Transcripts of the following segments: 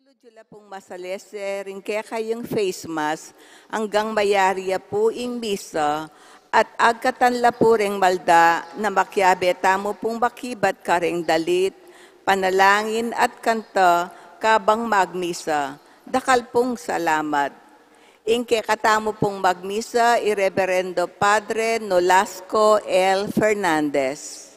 Jula pong masalese rin kaya kayong face mask hanggang mayariya po ing misa at agkatanla po ring malda na makyabe tamo pong makibat kareng dalit, panalangin at kanta kabang magmisa. Dakal pong salamat. Ingke katamo pong magmisa, Ireverendo Padre Nolasco L. Fernandez.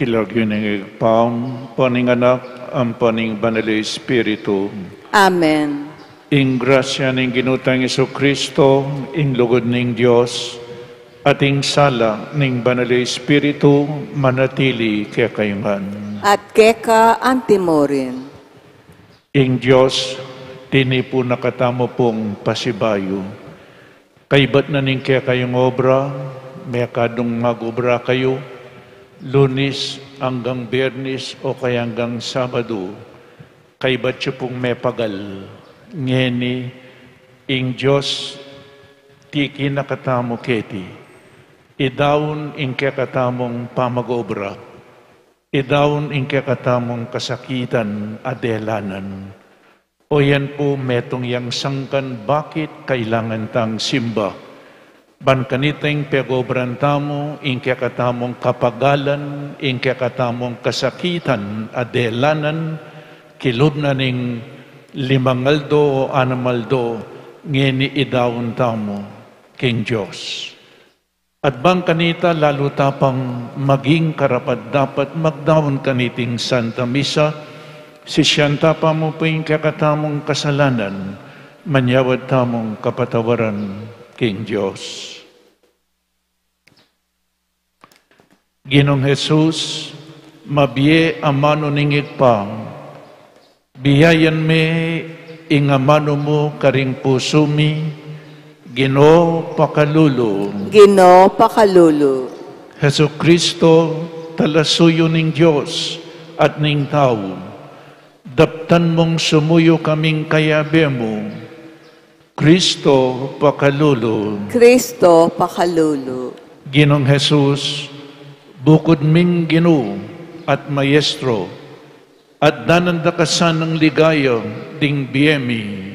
Kilagyo ng paong paning anak, ang paning banal Espiritu. Amen. Ing grasya ng ginutang Iso Kristo, ing lugod ng Diyos, at ing sala ng banal Espiritu, manatili kaya kayungan. At keka antimorin. Ing Diyos, tini po nakatamo pong pasibayo. Kaibat na ning kaya kayong obra, may akadong mag-obra kayo, Lunes hanggang Biyernes o kaya hanggang Sabado, kay batyo pong may pagal ngeni ing Diyos ti kinakatamo keti, idaon ing kakatamong pamagobra, idaon ing kakatamong kasakitan adelanan. O yan po metong yang sangkan bakit kailangan tang simba. Ban kaniteng pegobran tamo, ing kakatamong kapagalan, ing kakatamong kasakitan adelanan, kilob na ning 5 o 6 ngeni idaon tamo king Diyos. At bang kanita lalo tapang maging karapat dapat magdaon kaniting Santa Misa, si siyanta pa mo po yung kakatamong kasalanan, manyawad tamong kapatawaran king Diyos. Ginong Jesus, mabiye amano ningig pa, biyayan me ing amano mo karing puso mi, Ginoo pakalulo. Ginoo pakalulo. Heso Kristo, talasuyo ning Diyos at ning tao. Daptan mong sumuyo kaming kayabe mo. Kristo pakalulo. Kristo pakalulo. Ginong Jesus, bukod ming Ginoo at Maestro, at danandakasan ng ligaya ding biyemi,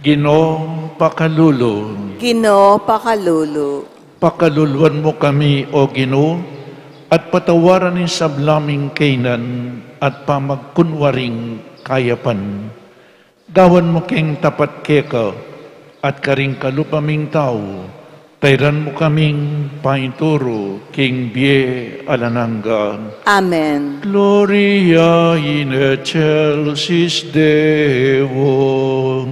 Ginoo pakalulo. Ginoo pakalulo. Pakaluluan mo kami, O Ginoo, at patawaran ng sablaming kainan at pamagkunwaring kayapan. Gawan mo keng tapat keka at karing kalupaming tao, tayran mo kaming painturo king bie alananga. Amen. Gloria in excelsis Deo.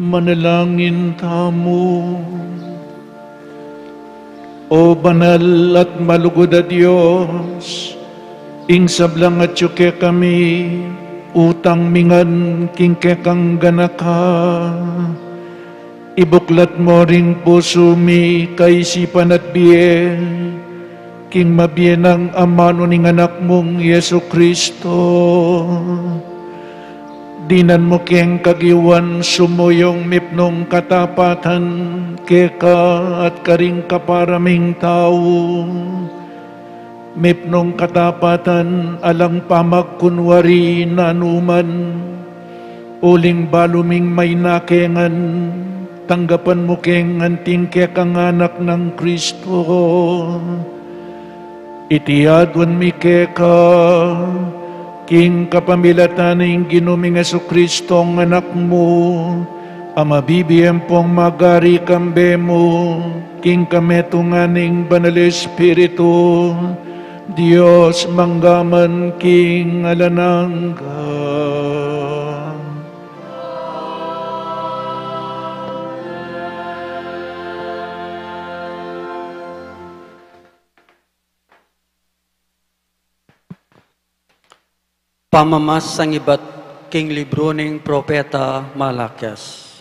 Manalangin tamo. O banal at malugod a Diyos, ing sablang at yuke kami, utang mingan king kekang ganaka. Ibuklat mo ring puso mi kaisipan at biye, king mabiyen ang amano ning anak mong Yesu Kristo. Dinan mo keng kagiwan sumuyong mipnong katapatan keka at karing kaparaming tao. Mipnong katapatan alang pamagkunwari na anuman, uling baluming may nakengan, tanggapan mo keng anting kekang anak ng Kristo. Itiyadwan mi keka, king kapamilataning ginuming Jesucristo ang anak mo, amabibiyem pong magari kambe mo, king kametunganing banal Espiritu, Diyos manggaman king alanangga. Pamamas sang iba't king libro ng propeta Malakias.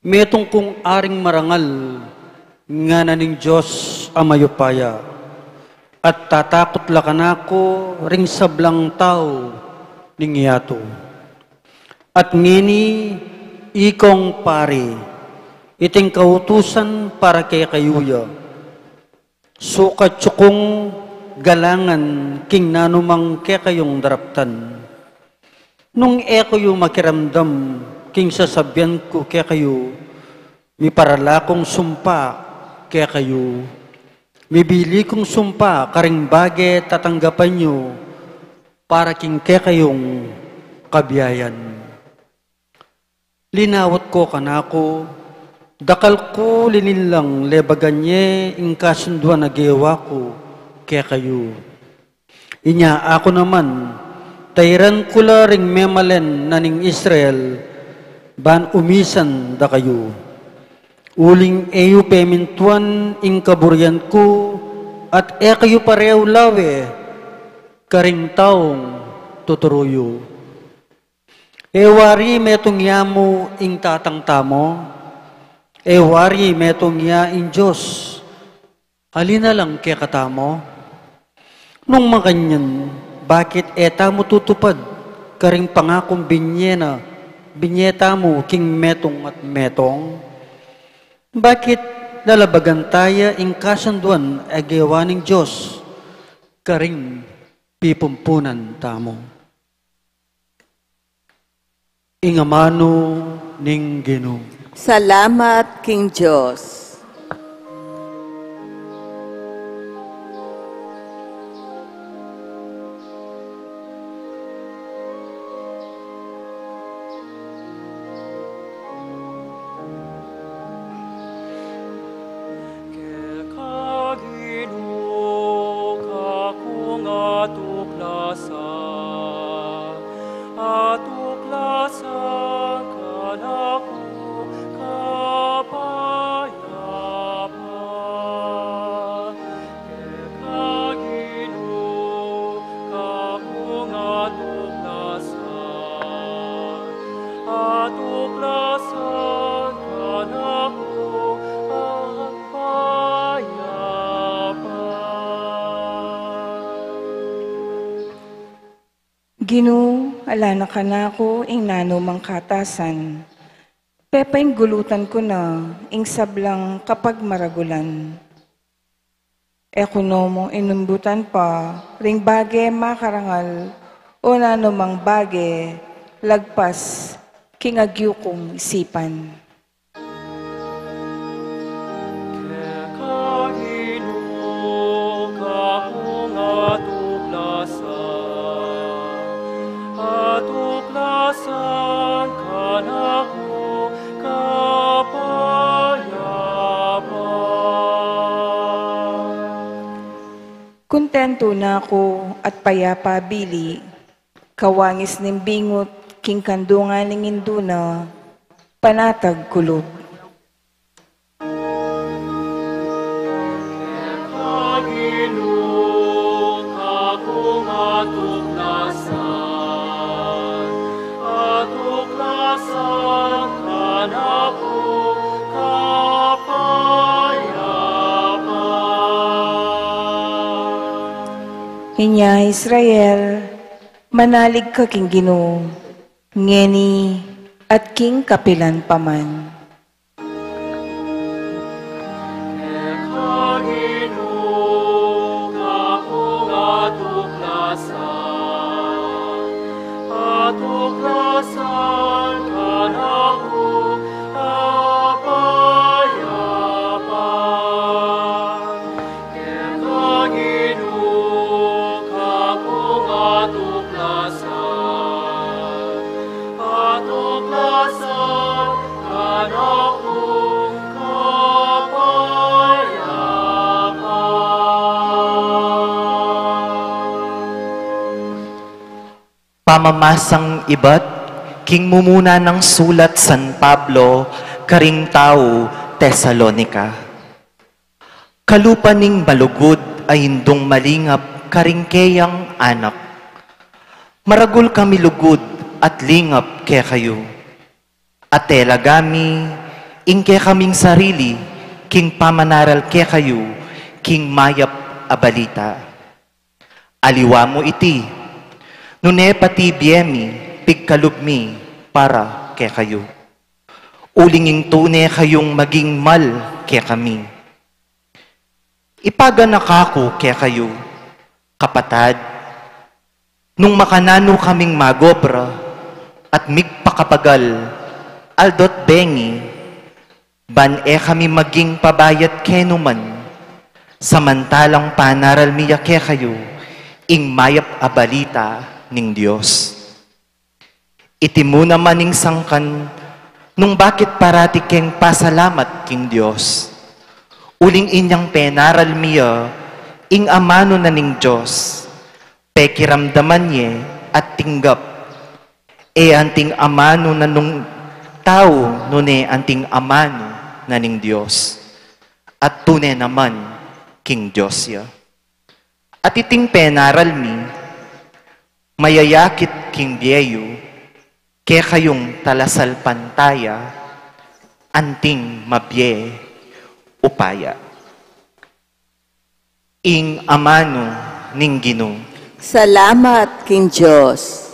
Metong kung aring marangal nga naning Diyos amayupaya, at tatakot lakanako ring sablang tao ning iyato. At ngini ikong pari, iting kautusan para kay kayuya, sukat tsukong galangan king nanumang ke kayong daraptan. Nung eko yung makiramdam king sasabyan ko ke kayo, mi paralakong sumpa ke kayo, mibili kong sumpa karing bage tatanggapan nyo para king ke kayong kabiyayan. Linawat ko kanako, dakal ko linilang lebaganye ing kasunduan na gewa ko kaya kayo. Inya ako naman, tayran kula ring memalen naning Israel, ban umisan da kayo. Uling eyo pemintuan ing kaburyan ko, at kayo pareho lawe, karing taong tuturuyo. Ewari metong yamo ing tatang tamo, ewari metong ya ing Diyos, alina lang kaya katamo? Nung makanyan, bakit eta mo tutupad karing pangakong binyeta mo king metong at metong? Bakit lalabagan taya ing kasanduan agawa ng Diyos karing pipumpunan tamo? Ingamano ning Ginoo. Salamat, King Diyos. Ginoo, alana ka na ako, ing nanumang katasan. Pepaing gulutan ko na, ing sablang kapag maragulan. Ekuno mo inumbutan pa, ring bage makarangal, o nanumang bage, lagpas, kingagyo kong isipan. Kontento na ako at payapa bili, kawangis ning bingot, king kandungan ning induna, Panatag Kulob. Inya Israel, manalig ka king Ginoo, ngeni at king kapilan paman. Pamamasang iba't king mumuna ng sulat San Pablo, karing tao Tesalonika. Kalupaning malugod ay hindong malingap karingkeyang anak. Maragul kami lugod at lingap ke kayo. At telagami, ingke kaming sarili, king pamanaral ke kayo, king mayap abalita. Aliwa mo iti, nune pati biyemi, pigkalubmi, para ke kayo. Ulinging tune kayong maging mal ke kami. Ipaganak ako ke kayo, kapatad, nung makanano kaming magobra, at migpakapagal, aldot bengi, ban kami maging pabayat kenuman, samantalang panaral miya ke kayo, ing mayap abalita, ning Diyos. Iti mo naman ning sangkan, nung bakit parati keng pasalamat king Diyos. Uling inyang penaral miya, ing amano na ning Diyos. Pekiramdaman niya at tinggap. Anting amano na nung tao, nune anting amano na ning Diyos. At tunay naman king Diyos ya. At iting penaral mi, mayayakit king diyayo, ke kayong talasal pantaya, anting mabye upaya. Ing amano ning Ginoo. Salamat, King Diyos.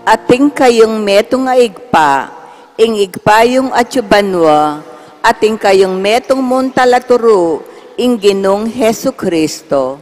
Ating kayong metong nga igpa, ing igpa yung atsubanwa, ating kayong metong muntalaturo, ing Ginong Hesu Kristo.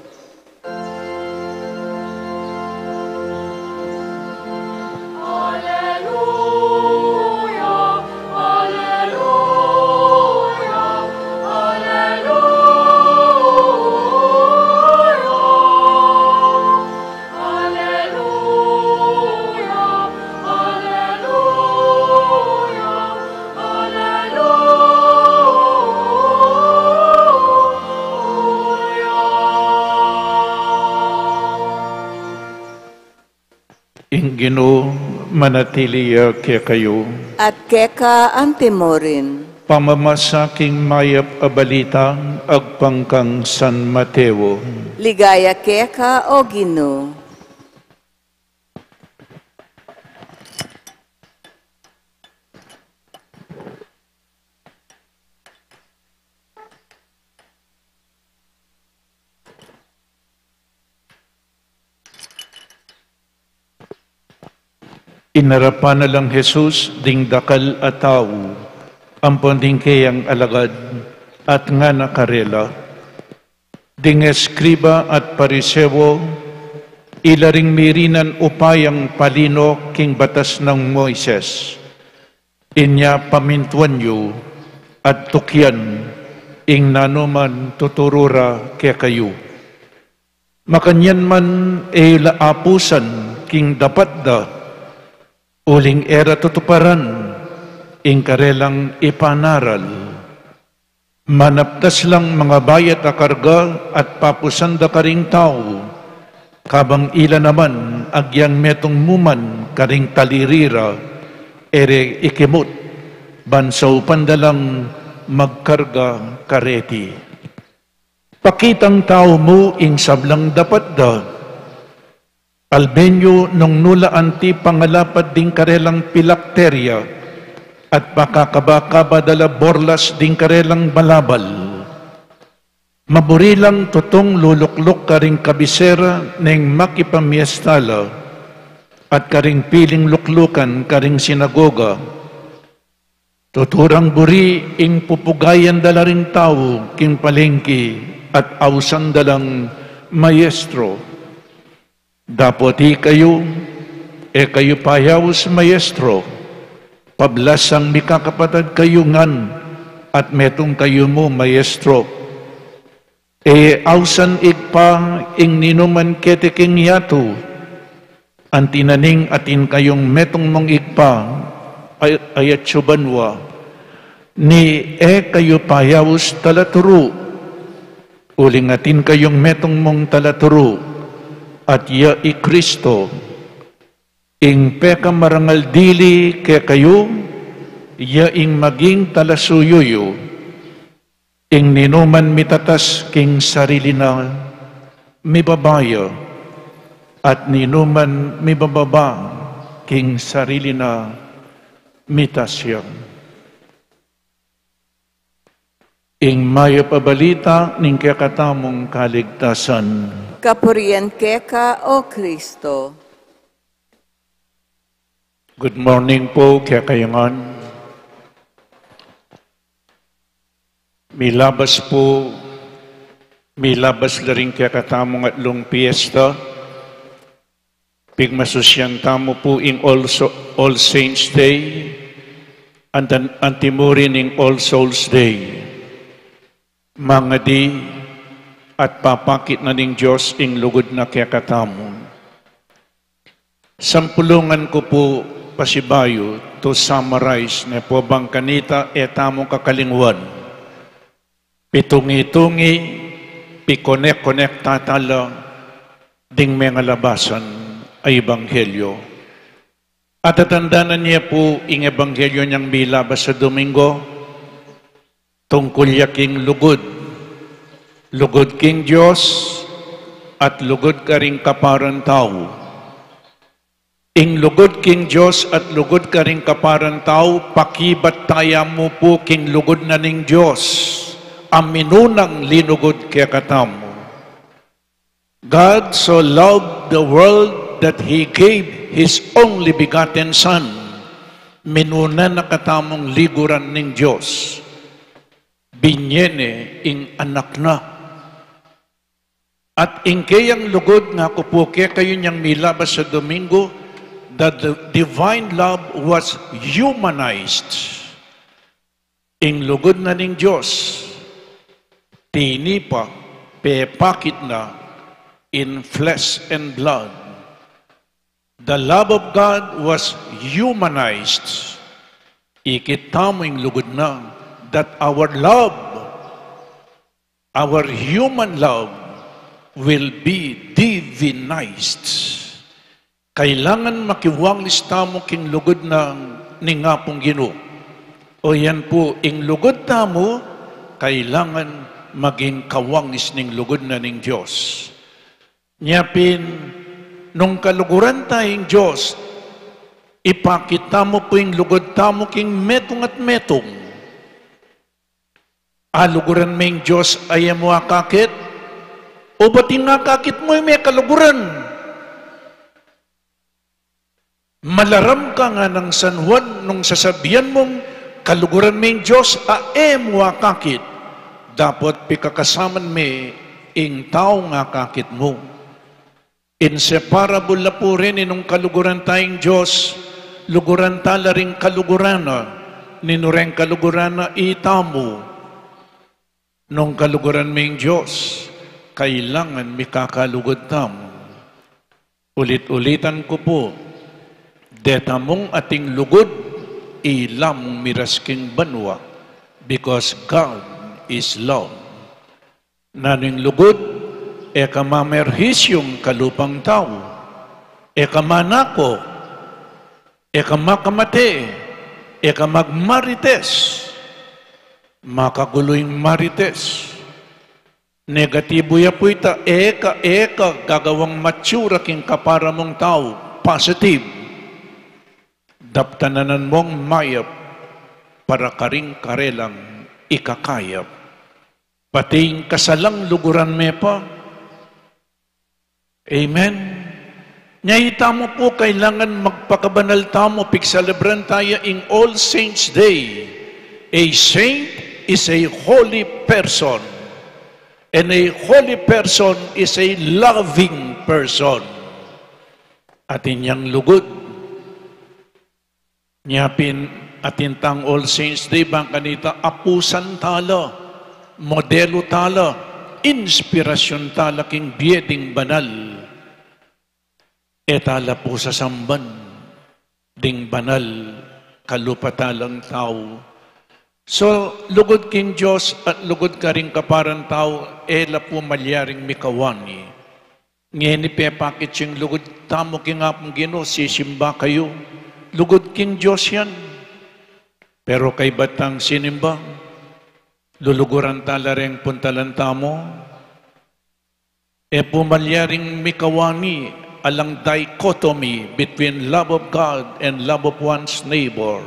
Ing Ginoo, manatiliya ke kayo. At keka antimorin. Pamamasaking mayap abalita, agpangkang San Mateo. Ligaya keka o Ginoo. Inarapan na lang Jesus ding dakal at tao, ampon ding kayang alagad at nga nakarela. Ding eskriba at parisewo, ilaring mirinan upayang palino king batas ng Moises. Inya pamintuan yu at tukyan ing nanuman tuturura ke kayo. Makanyan man e laapusan king dapat da uling era tutuparan ing karelang ipanaral. Manaptas lang mga bayat a karga at papusan da karing tao. Kabang ila naman agyang metong muman karing talirira ere ikimut bansaw pandalang magkarga kareti. Pakitang tao mo ing sablang dapat da. Albenyo nung nula anti pangalapad ding karelang pilakterya at pakakabakaba dala borlas ding karelang balabal. Maburilang tutong luluklok karing kabisera neng makipamiestala at karing piling luklukan karing sinagoga. Tuturang buri ing pupugayan dala ring tao king palengki at awsan dalang maestro. Dapoti kayo, kayo payaws maestro, pablasang mikakapatad kayo ngan, at metong kayo mo maestro. Awsan igpa ing ninuman ketiking yato, antinaning atin kayong metong mong igpa, ayat subanwa, ni kayo payaws talaturo, uling atin kayong metong mong talaturo at ya i Kristo ing peka marangal dili ke kayo ya ing maging talasuyuyo ing ninuman mitatas king sarili na mibabaya at ninuman mibababa king sarili na mitasya. Ing maya pabalita ning kakatamong kaligtasan. Kapurian keka o Kristo. Good morning po, kakayangan. Milabas la rin kakatamong atlong piyesta. Pigmasusyan tamo po ing All Saints Day, antimurin ing All Souls Day. Mga di at papakit na ning Diyos ing lugod na kakatamon. Sampulungan ko po pasibayo to summarize na po bang kanita tamong kakalingwan. Pitungi-tungi, pikonek-konek tatala, ding mga labasan ay Ebanghelyo. At tatandanan niya po ing Ebanghelyo niyang bilabas sa Domingo, tungkol yaking lugod. Lugod king Diyos at lugod ka ring kaparan tao. Ing lugod king Diyos at lugod ka ring kaparan tao, pakibat taya mo po king lugod na ning Diyos. Aminunang linugod kaya katamo. God so loved the world that He gave His only begotten Son. Minuna na katamong liguran ning Diyos. Binyene ing anak na. At ing kayang lugod nga kupuke kayo niyang milabas sa Domingo, that the divine love was humanized. Ing lugod na ning Diyos, tinipa, pepakit na in flesh and blood. The love of God was humanized. Ikita mo ing lugod na that our love, our human love, will be divinized. Kailangan makiwanglis tamo king lugod na ningapong Ginoo. O yan po, ing lugod tamo, kailangan maging kawanglis ning lugod na ning Diyos. Nyapin, nung kaluguran tayong Diyos, ipakita mo po ing lugod tamo king metong at metong. Aluguran mo yung Diyos ay mo akakit? O ba't akakit mo yung may kaluguran? Malaram ka nga ng San Juan nung sasabihan mong kaluguran mo yung Diyos mo akakit. Dapat pikakasaman me ing tao nga akakit mo. Inseparable na po rin inong kaluguran tayong Diyos, luguran tala rin kaluguran na, ninureng kaluguran na itamo. Nung kaluguran may Diyos, kailangan may kakalugod tamo. Ulit-ulitan ko po, detamong ating lugod, ilam mirasking banwa, because God is love. Naning lugod, kamamerhis yung kalupang tao, kamanako, kamakamate, kamagmarites, makaguloy marites. Negatibo ya po ita, eka, gagawang matsura king kapara mong tao, positive. Daptananan mong mayap, para karing karelang ikakayap. Pating kasalang luguran me pa. Amen. Nyayita mo po, kailangan magpakabanal tamo, pigsalebran tayo in All Saints Day. A saint is a holy person. And a holy person is a loving person. At inyang lugod. Nyapin atintang All Saints Day, bang kanita, apusan tala, modelo tala, inspirasyon tala, king bieding banal. Etala po sa samban, ding banal, kalupatalang tao. So, lugod king Diyos at lugod ka rin kaparan tao, ela po malyaring mikawani. Ngeni pepakit yung lugod tamo king apong Ginoo, sisimba kayo. Lugod king Diyos yan. Pero kay batang sinimba, luluguran tala rin puntalan tamo, pumalyaring mikawani, alang dichotomy between love of God and love of one's neighbor.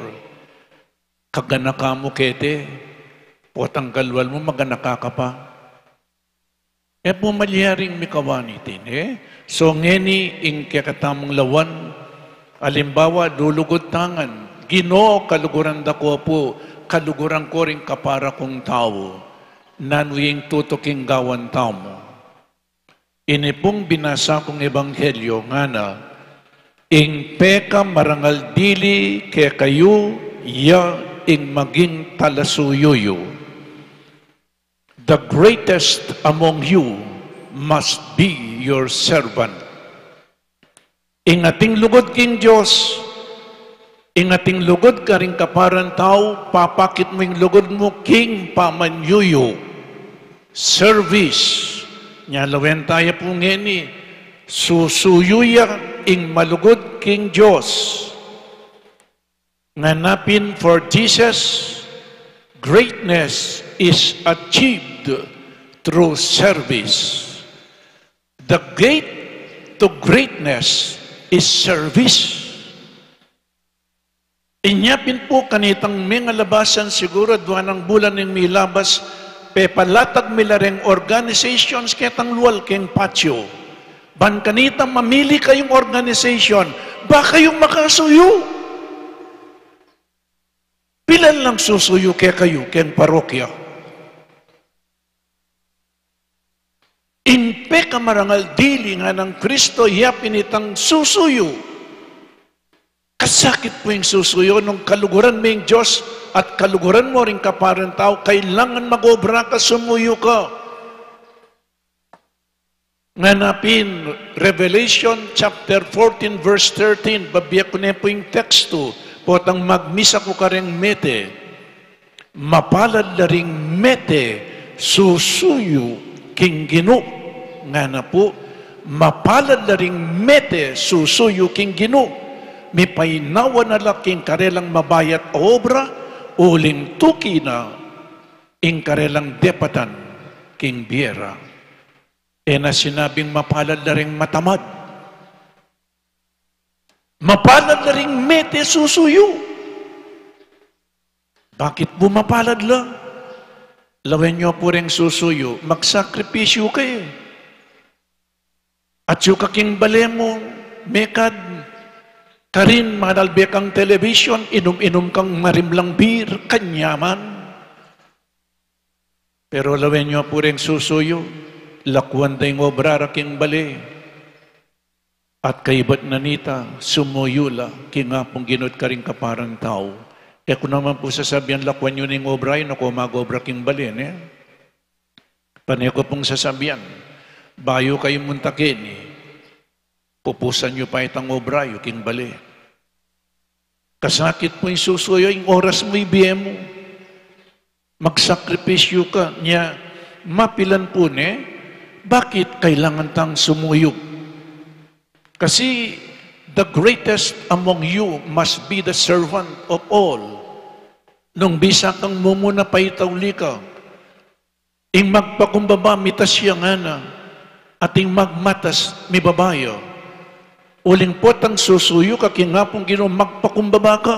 Kaganaka mo kete, potang kalwal mo, maganaka ka pa. Pumalyaring mikawani tin, So, ngeni, ing kakatamong lawan, alimbawa, lulugod tangan, Ginoo, kaluguran da ko po, kaluguran ko rin kapara kong tao, nanwing tutuking gawan tao mo. Ini pong binasa kong ebanghelyo nga na, ing peka marangal dili ke kayo, ya ing maging talasuyuyo. The greatest among you must be your servant. Ing ating lugod king Diyos, ing ating lugod ka rin kaparan tao, papakit mo yung lugod mo, king pamanyuyo. Service. Nyalawen tayo po ngeni, susuyuya ing malugod king Diyos. Nganapin for Jesus, greatness is achieved through service. The gate to greatness is service. Inyapin po kanitang mga labasan siguro duwan ng bulan ng milabas, pepalatag milareng organizations ketang luwal keng patio. Ban kanita mamili kayong organization, ba kayong makasuyo? Pilan lang susuyo kaya kayo, keng parokya. Inpe kamarangal dili nga ng Kristo, yapin itang susuyo. Kasakit po yung susuyo nung kaluguran mo yung Diyos at kaluguran mo rin kaparan tao, kailangan mag-obra ka, sumuyo ka. Nganapin, Revelation chapter 14 verse 13, babiyak ko na po yung teksto, potang magmisa ko ka rin mete, mapalad na rin mete, susuyo king Ginoo. Nga na po, mapalad na rin mete, susuyo king Ginoo. May painawa na laking karelang mabayat obra, uling tuki na, ing karelang depatan king biera. Na sinabing mapalad na rin matamad. Mapalad na rin mete susuyo. Bakit bumapalad lang? Lawen nyo po rin susuyo, magsakripisyo kayo. At yung kaking bale mo, mekad, karin manalbe kang television, inom-inom kang marimlang beer, kanyaman. Pero lawen nyo po rin susuyo, lakwan day ngobra raking bale. At kaibat nanita, sumuyula, kingapong ginot ka rin kaparang tao. E kung naman po sasabihan lakwan yun ng obra, yun ako mag-obra king balin, eh. Panay ko pong sasabihan, bayo kayong muntakin, eh. Pupusan nyo pa itang obra, yung king bali. Kasakit mo yung susuyo, yung oras mo ibiye mo. Magsakripisyo ka niya, mapilan po ne, bakit kailangan tang sumuyog? Kasi the greatest among you must be the servant of all. Nung bisa kang mumuna pa itawli ka, ing magpakumbaba mitas siya nga na, at ing magmatas mi babayo. Uling potang susuyo ka, kingapong gino magpakumbaba ka,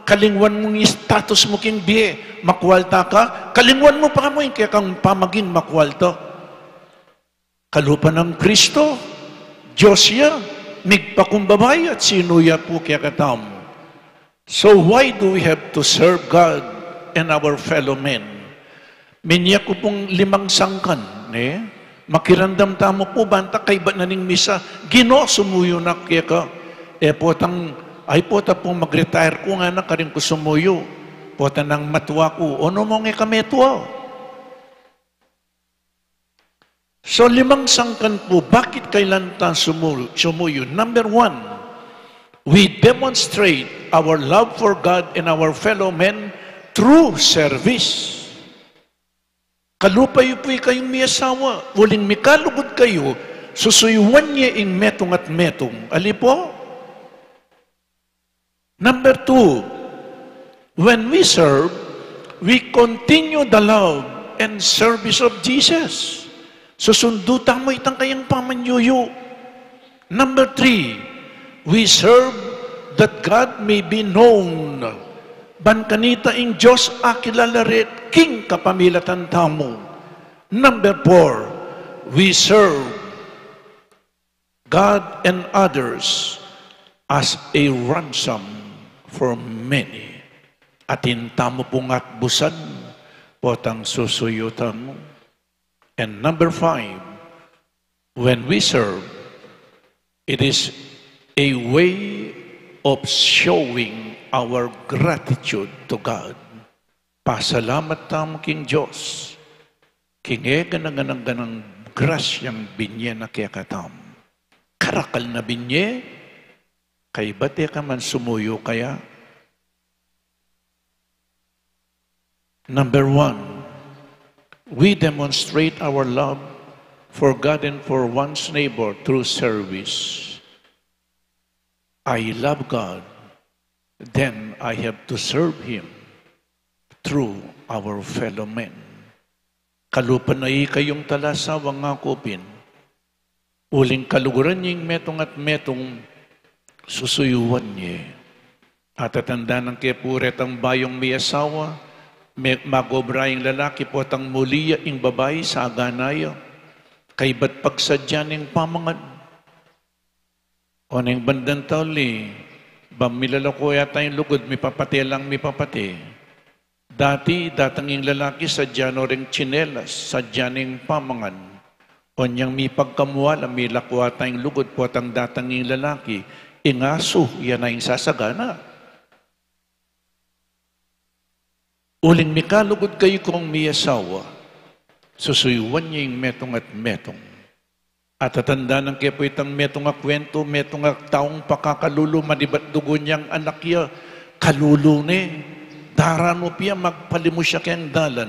kalingwan mong status mo king biye, makwalta ka, kalingwan mo pa mo yung kaya kang pamaging makwalta. Kalupa ng Kristo, Diyos siya, migpakumbabay at sinuya po kaya katam. So why do we have to serve God and our fellow men? Minya ko pong 5 sangkan, eh? Makirandam tamo po, banta kay ba naning misa, Gino, sumuyo na kaya ka. Ay pota pong mag-retire ko nga na karin ko sumuyo. Pota nang matwa ko, ono mo nga kametwa? So 5 sangkan po, bakit kailan tayo sumuyo? Number 1, we demonstrate our love for God and our fellow men through service. Kalupay po kayong may asawa, uling mikalugod kayo, susuyuan niya ing metong at metong. Ali po? Number 2, when we serve, we continue the love and service of Jesus. Susundutan mo itang kayang pamanyuyo. Number 3, we serve that God may be known. Ban kanita ing Diyos akilalaret, king kapamilatan tamo. Number 4, we serve God and others as a ransom for many. Atin tamo pong atbusan, potang susuyutan mo. And number 5, when we serve, it is a way of showing our gratitude to God. Pasalamat tamo king Diyos. King ganang grasyang binye na kaya katam. Karakal na binye, kay bate ka man sumuyo kaya. Number 1, we demonstrate our love for God and for one's neighbor through service. I love God, then I have to serve Him through our fellow men. Kalupan na kayong talasawang nga kupin, uling kaluguran niyang metong at metong susuyuan niya. At tatanda ng kepuret ang bayong may asawa, magobra yung lalaki po at ang muliya yung babae sa aganaya. Kay ba't pagsadya ng pamangan? O nang bandang tauli, bamilala ko yata yung lugod, may papate lang may papate. Dati, datang yung lalaki, sadya no ring tsinelas, sadya ng pamangan. O niyang may pagkamuwala, may lakwa tayong lugod po at ang datang yung lalaki, ingaso, yan na yung sasagana. Uling mikalugod kayo kung may asawa, susuyuan niya yung metong at metong. At tatanda ng kaya po itang metong at kwento, metong at taong pakakalulo, manibat dugo niyang anak niya, kalulo ni, darano piya, magpalimu siya kayang dalan.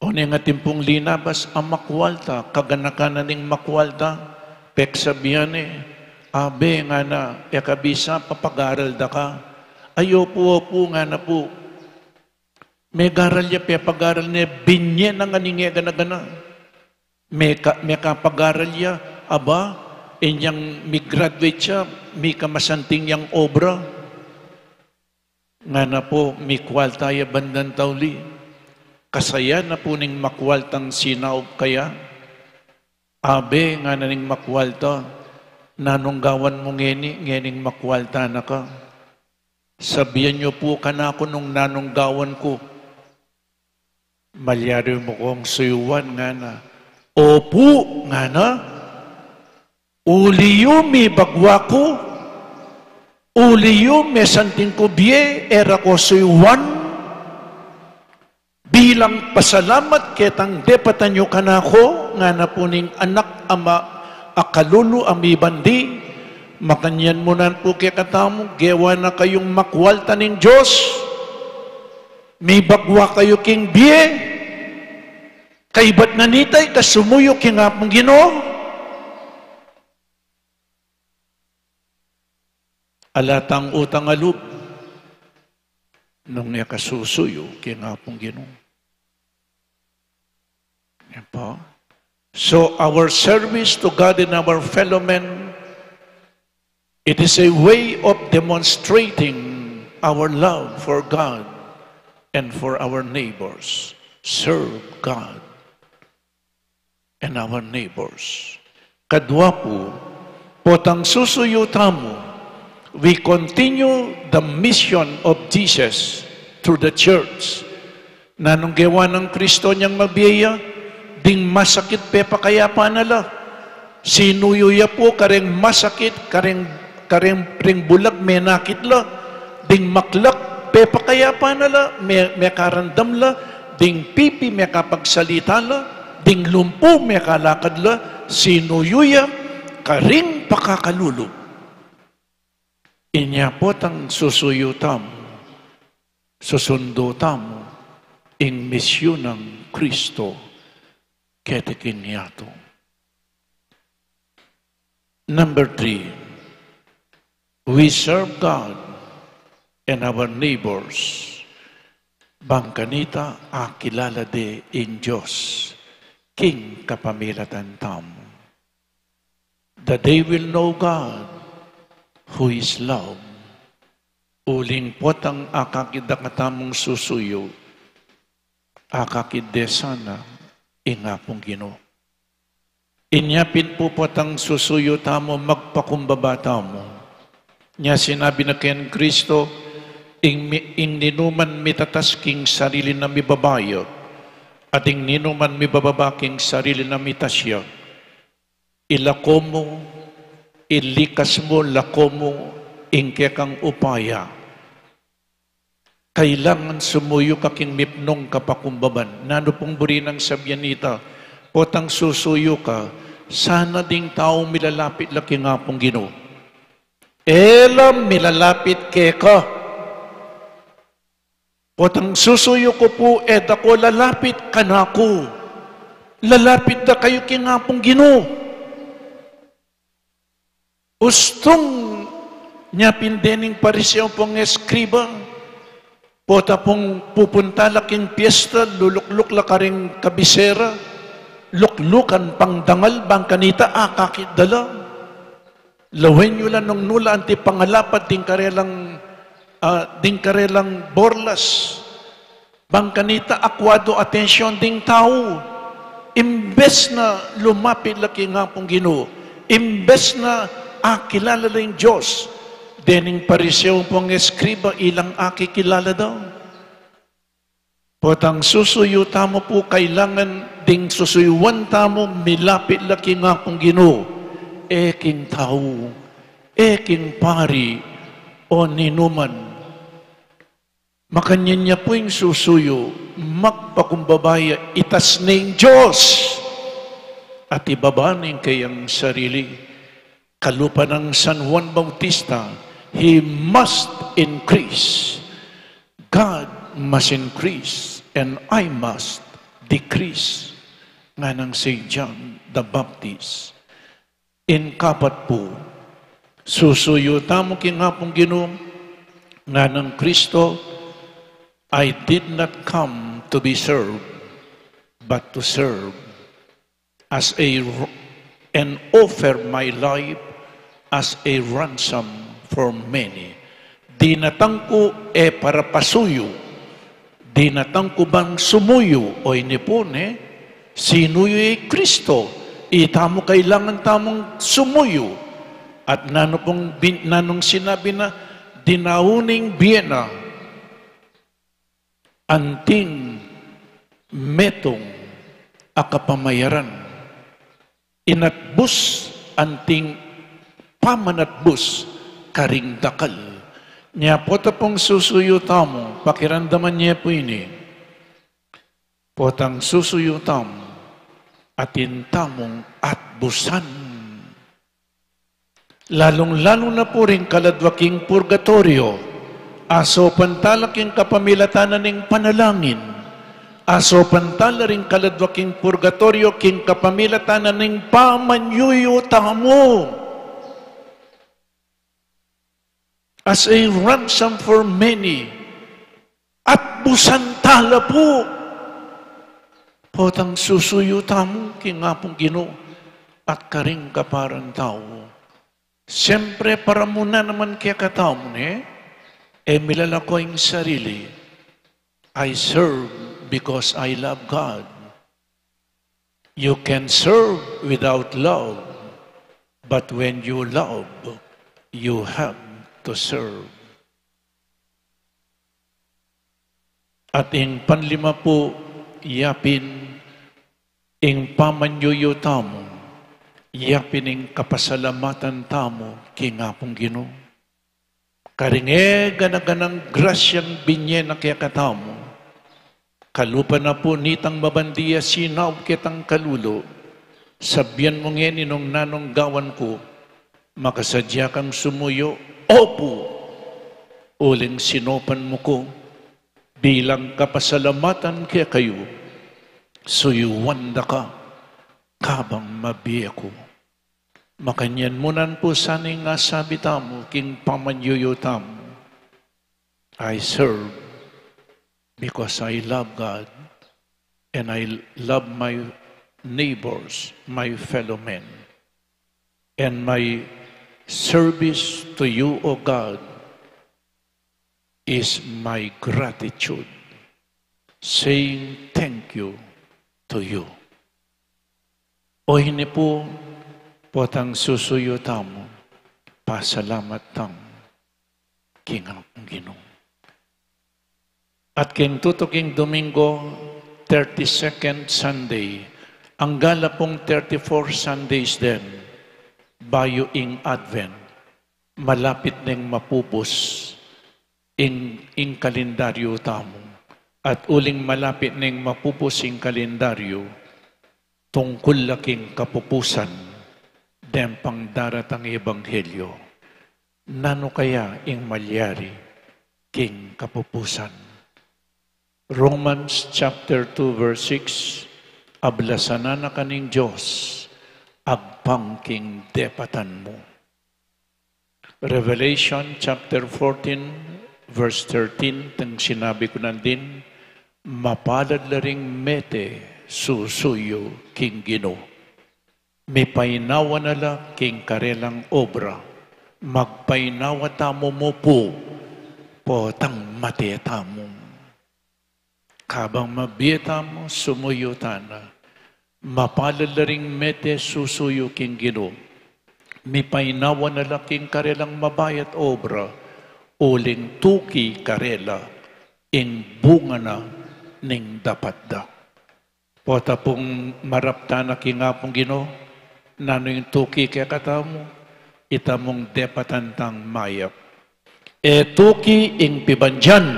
O nga timpong linabas, ang makwalta, kaganakanan ng makwalta, peksabihan abe nga na, ekabisa, papagaral da ka, ayo po nga na po. May garal niya, pagaral niya, binye na nga niya gana-gana. May kapagaral niya, aba, inyang may graduate siya, may kamasanting yang obra. Nga na po, may kwaltaya bandang tauli. Kasaya na po ning makwaltang sinaw kaya. Abe, nga na ning makwalta, nanunggawan mo ngening makwalta na ka. Sabihan niyo po ka na ako nung nanunggawan ko. Malyari mo kong suyuan nga na. Opo nga na. Uliyo mi bagwako, uliyo me santing kubye, era ko suywan, bilang pasalamat ketang depatanyo kanako, nga na puning anak ama akalulu ami bandi, makanyan mo nan po kaya katamo, gewa na kayong makwalta ng Diyos, may bagwa kayo king biye, kaibat na nitay, kasumuyo king apong Ginoo. Alatang utang alub, nung kasusuyo king apong Ginoo. Yan po. So our service to God and our fellow men, it is a way of demonstrating our love for God and for our neighbors. Serve God and our neighbors. Kadwa po, potang susuyo tamo, we continue the mission of Jesus through the church. Na nung gawa ng Kristo niyang mabiyaya, ding masakit pe pakayapa nala. Sinuyuya po kareng masakit, kareng bulag menakit la, ding maklak pe pakayapa nala, may karandam la, ding pipi may kapagsalita la, ding lumpo may kalakad la, sinuyuya karing pakakalulog. Inya po tang susuyo tamo, susundo tamo, ing misyon ng Kristo, ketikin niyato. Number 3, we serve God and our neighbors. Bangkanita akilala de in Diyos, King kapamilatan tamo. That they will know God, who is love. Uling potang akakidakatamong susuyo, akakidesana, ingapong Ginoo. Inyapin po potang susuyo tamo, magpakumbaba tamo. Nya sinabi na ken Kristo, ing ninuman mitatas king sarili na mibabayo, at ing ninuman mibababa king sarili na mitasya. Ilako mo, ilikas mo, lako mo, ingke kang upaya. Kailangan sumuyo kaking mipnong kapakumbaban. Nano pong buri ng sabyanita, potang susuyo ka, sana ding tao milalapit laki nga pong Ginoo. Elam milalapit ke ka. Potang susuyo ko po, ako lalapit ka na ako. Lalapit na kayo ki nga pong Ginoo. Ustong niya pindening pariseo pong eskriba, pota pong pupunta laking piyesta, lulukluk la karing kabisera, luklukan pang dangal, bangkanita, kakit dala. Lawen nyo lang nung nula, anti pangalapat, ding karelang borlas. Bangkanita, akwado, atensyon, ding tao. Imbes na lumapit laki nga pong Ginoo, imbes na kilala lang Diyos, dening pariseo pong eskriba, ilang kilala daw. Potang susuyo tamo po, kailangan ding susuyuan tamo, milapit laki nga pong Ginoo, eking tao, eking pari, o ninuman. Makanyan niya po yung susuyo, magpakumbabaya, itas na yung Diyos, at ibabanin kayang sarili. Kalupa ng San Juan Bautista, he must increase. God must increase, and I must decrease. Nga ng St. John the Baptist. In kapat po, susuyo tamo kinapong Ginoo, nga ng Kristo, I did not come to be served, but to serve as and offer my life as a ransom for many. Dinatang ko para pasuyo. Dinatang ko bang sumuyo o inipone, sinuyo Kristo. Itamo kailangan tamong sumuyo. At nanong sinabi na, dinauning biyena, anting metong akapamayaran. Inatbus anting pamanatbus karing dakal. Niya po tapong susuyo tamo, pakiramdaman niya po ini. Potang susuyo tamo, atin tamong at busan. Lalong-lalo na po rin kaladwaking purgatorio, aso pantalaking kapamilatanan ng panalangin, aso pantala rin kaladwaking purgatorio king kapamilatanan ng pamanyuyo tamo. As a ransom for many, at busantala po. Potang susuyo tamo, kingapong Ginoo, at karing kaparang tao. Siyempre, para muna naman kaya katao mo milala ko yung sarili. I serve because I love God. You can serve without love, but when you love, you have to serve. At ing panlima po, yapin ing pamanyuyo tamo, yapin ing kapasalamatan tamo, kingapong Ginoo. Karinge ganaganang grasyang binye na kaya katamo, kalupa na po nitang mabandiya sinaw kitang kalulo, sabyan mo ngayon inong nanong gawan ko, makasadya kang sumuyo, opo, uling sinopan mo ko, bilang kapasalamatan kaya kayo, suyuwanda ka, kabang mabiya ko. Makanyan munan po sanay nga sabi tamo, king pamanyuyo tamo, I serve because I love God and I love my neighbors, my fellow men. And my service to you, O God, is my gratitude, saying thank you to you. O hindi po, potang susuyo tamo, pasalamat tamo, kingapong Ginoo. At king tutuking Domingo, 32nd Sunday, ang gala pong 34 Sundays din, bayo ing Advent, malapit nang mapupos ing kalendaryo tamo. At uling malapit nang mapupos ing kalendaryo, tungkol laking kapupusan, dempang daratang ebanghelyo. Nano kaya ing malyari king kapupusan? Romans chapter 2 verse 6, ablasanan na kaning Diyos, agpangking depatan mo. Revelation chapter 14 verse 13, tang sinabi ko nandin, mapalad laring mete susuyo king Ginoo. May painawa nala king karelang obra, magpainawa tamo mo po, potang mateta mo. Kabang mabiyeta mo, sumuyo tana, mapalalaring mete susuyo king Ginoo. May painawa nala king karelang mabayat obra, uling tuki karela, ing bunga na ning dapat da. Pota pong marapta na kingapong Ginoo, nano yung tuki kaya katamo, itamong depatantang mayap. E tuki ing pibanjan,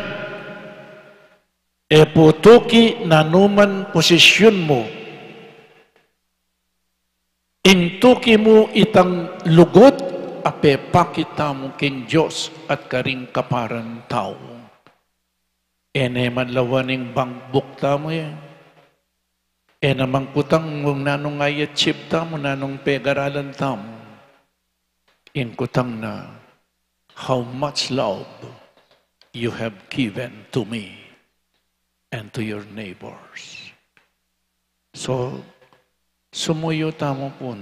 e po tuki nanuman posisyon mo, ing tuki mo itang lugot, ape pakita mo king Diyos at karing kaparan tao. E neman lawaning bangbuk tamo yan. E namang kutang mong nanong ayat chip tamo, nanong pegaralan tamo. In kutang na, how much love you have given to me and to your neighbors. So, sumuyo tamo po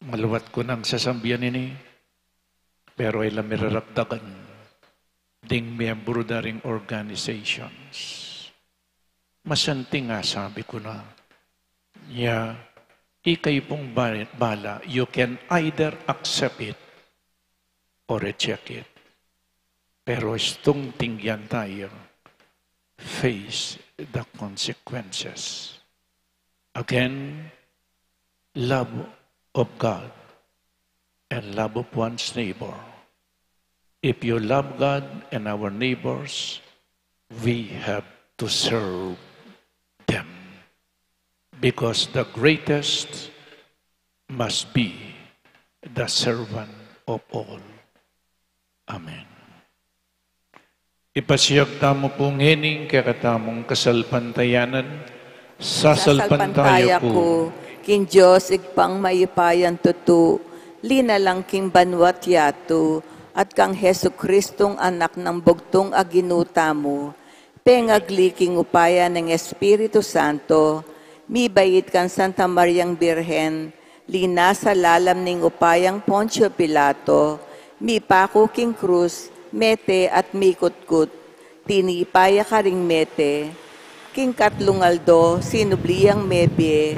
maluwat ko ng sasambihan ini, pero ay lamirarapdagan ding miyembro daring organizations. Masanting nga sabi ko na, ikay pong bala, you can either accept it or reject it. Pero itong tingyan tayo, face the consequences. Again, love of God and love of one's neighbor. If you love God and our neighbors, we have to serve them. Because the greatest must be the servant of all. Amen. Ipasiyag tamo po ngening kakatamong kasalpantayanan, sasalpantaya ko, kin Diyos igpang maipayan tutu, linalang king banwat yato, at kang Heso Kristong anak ng bugtong aginuta mo, pengagliking upaya ng Espiritu Santo, mibayit kan Santa Mariang Birhen, lina sa lalam ning upayang Poncio Pilato, mipako king krus, mete at mikutkut, tinipaya ka ring mete, king katlungaldo, sinubliyang mebye,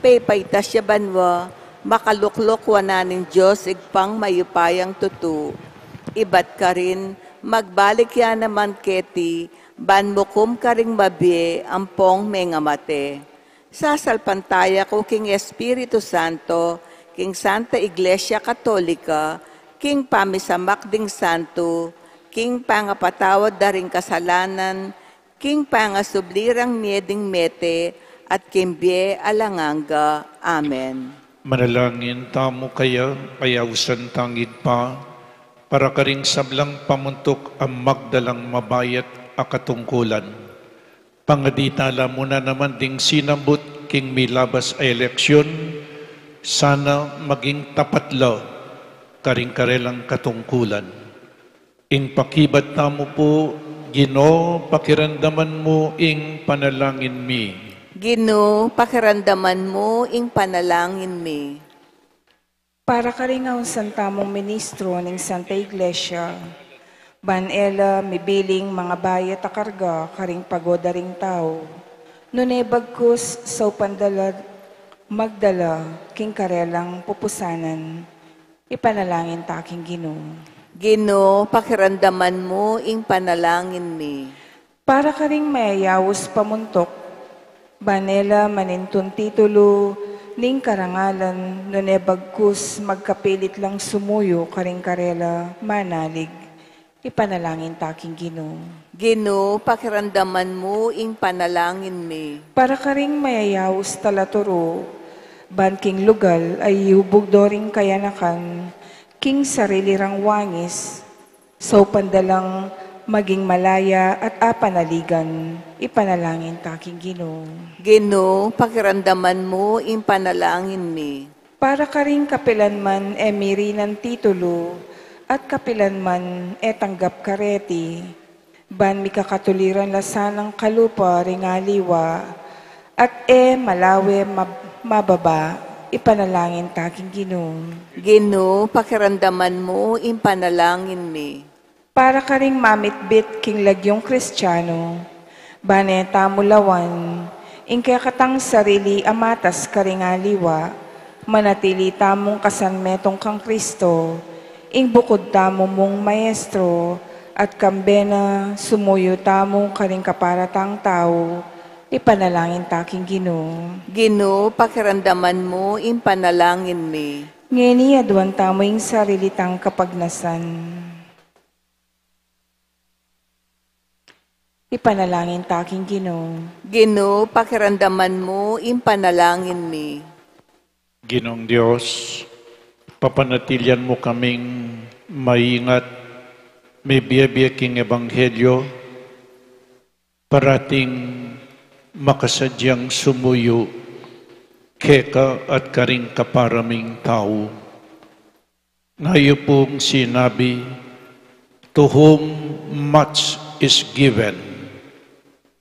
paypaytas siya banwa, makaluklok wananing Diyos igpang mayupayang tutu, ibat ka rin, magbalik yan naman keti, banmukum ka ring mabye, ampong mengamate. Sasalpantaya ko king Espiritu Santo, king Santa Iglesia Katolika, king pamisamak ding santo, king pangapatawad daring kasalanan, king pangasublirang mieding mete, at kimbye alanganga. Amen. manalangin tamo kaya, ayawsan tangid pa, para karing sablang pamuntok ang magdalang mabayat akatungkulan. Pangaditala mo na naman ding sinambut king milabas ay eleksyon, sana maging tapatla karing karelang katungkulan. Ing pakibat tamo po, Ginoo, pakiramdaman mo ing panalangin mi. Ginoo, pakiramdaman mo ing panalangin mi. Para ka rin ang santamong ministro ng Santa Iglesia, banela, mibiling mga bayat a karga, karing pagoda ring tao, nunay bagkus sa upandala, magdala, king karelang pupusanan, ipanalangin taking Ginoo. Ginoo, pakiramdaman mo ing panalangin mi. Para ka ring mayayawos pamuntok, banela manintun titulo, ning karangalan, nune bagkus magkapilit lang sumuyo karing karela, manalig, ipanalangin taking Ginoo. Ginoo, pakiramdaman mo ing panalangin mi. Para ka ring mayayawos talaturo, banking lugal ay hubog doring kayanakan, king sarili rang wangis, so pandalang maging malaya at apanaligan, ipanalangin taking Ginoo. Ginoo, pakiramdaman mo ing panalangin mi. Para ka ring kapilanman emiri ng titulo, at kapilanman tanggap kareti, ban mi kakatuliran lasanang kalupa ringaliwa, at malawe mababa, ipanalangin taking Ginoo. Ginoo, pakiramdaman mo ing panalangin mi. Para ka ring mamitbit king lagyong Kristiyano, bane tamulawan, ing kaya katang sarili amatas karingaliwa, manatili tamong kasanmetong kang Kristo, ing bukod tamo mong maestro, at kambena sumuyo tamong karing kaparatang tao, ipanalangin taking Ginoo. Ginoo, pakiramdaman mo ing panalangin mi. Ngeni aduan tamo ing sarilitang kapagnasan. Ipanalangin taking Ginoo. Ginoo, pakiramdaman mo ing panalangin mi. Ginoong Diyos, papanatilyan mo kaming maingat, may biyabiyaking ebanghelyo, parating makasadyang sumuyo, keka at karing kaparaming tao. Ngayon pong sinabi, to whom much is given,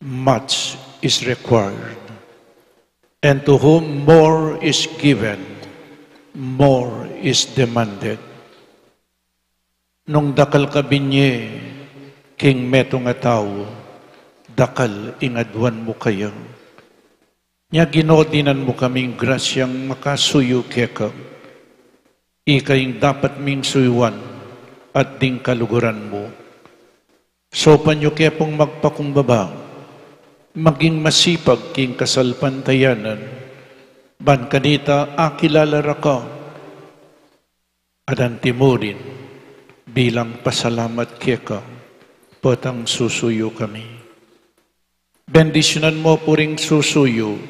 much is required. And to whom more is given, more is demanded. Nung dakal kabinye, king meto nga tao, dakal ingadwan mo kayo. Nya ginodinan mo kaming grasyang makasuyo keka, ikayong dapat ming suyuan at ding kaluguran mo. So panyo kepong magpakumbaba, maging masipag king kasalpantayanan, ban kanita akilalara ka, Adan timurin bilang pasalamat keka potang susuyo kami. Bendisyonan mo puring susuyo,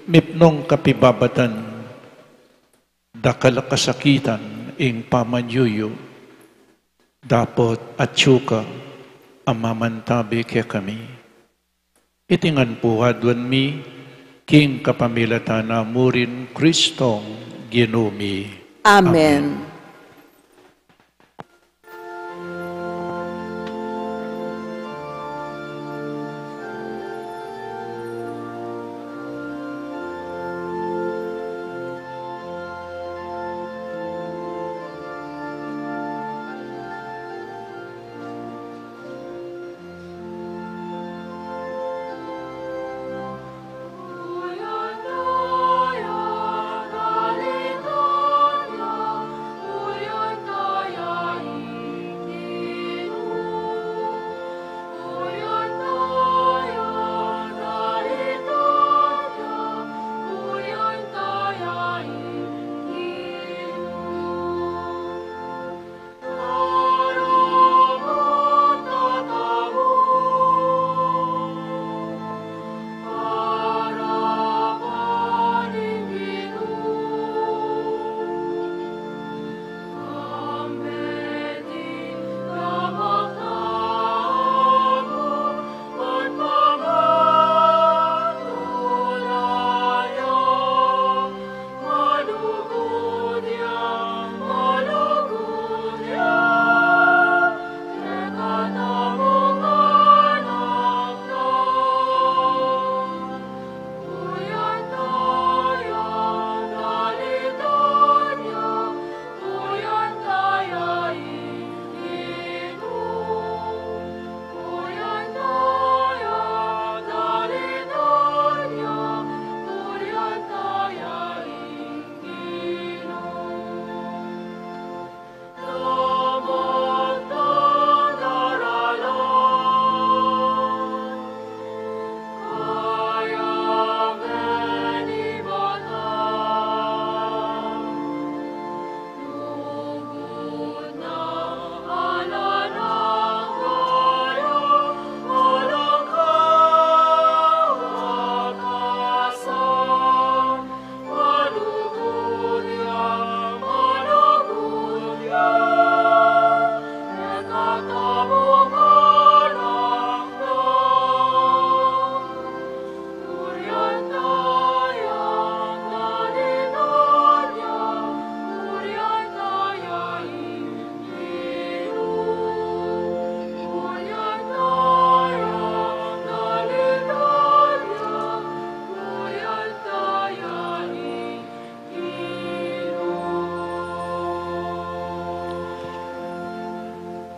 mipnong kapibabatan, dakal kasakitan ing pamanyuyo, dapot at syuka amamantabi kaya kami. Itingan po hadwan mi, king kapamilatan na murin Kristong ginumi. Amen.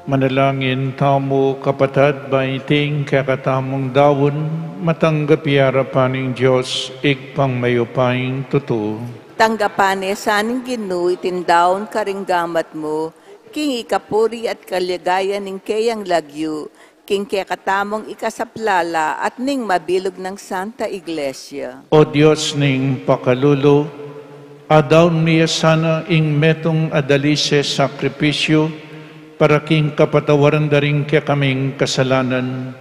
Manalangin tamo kapatad baiting kakatamong dawon, matanggap harapaning Diyos, igpang mayupaing totoo. Tanggapane saning Ginoo itindaon karinggamat mo, king ikapuri at kaligaya ning kayang lagyo, king katamong ikasaplala at ning mabilog ng Santa Iglesia. O Diyos ning pakalulo, adawn niya sana ing metong adalise sakripisyo, para king kapatawaran daring kaya kaming kasalanan,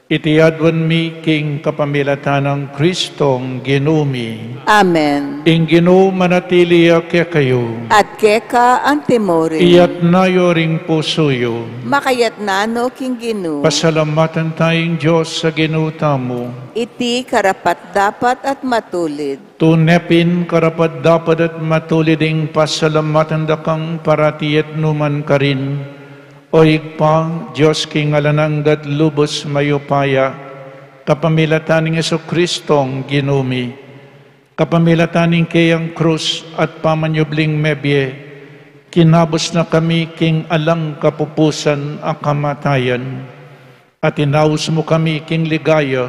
itiadwan mi king kapamilatanang Kristong ginumi. Amen. Ing Ginoo manatiliya kaya kayo, At keka ang timori, iyat nayo ring pusoyo, makayat nano king Ginoo, pasalamatan tayong Diyos sa ginutamo, iti karapat dapat at matulid. tunepin karapat dapat at matuliding pasalamatan dakang paratiyat numan karin, o igpa, Diyos king alananggat lubos mayupaya, kapamilataning Yesu Kristong ginumi, kapamilataning kayang krus at pamanyubling mebye, kinabos na kami king alang kapupusan ang kamatayan, at inaus mo kami king ligaya,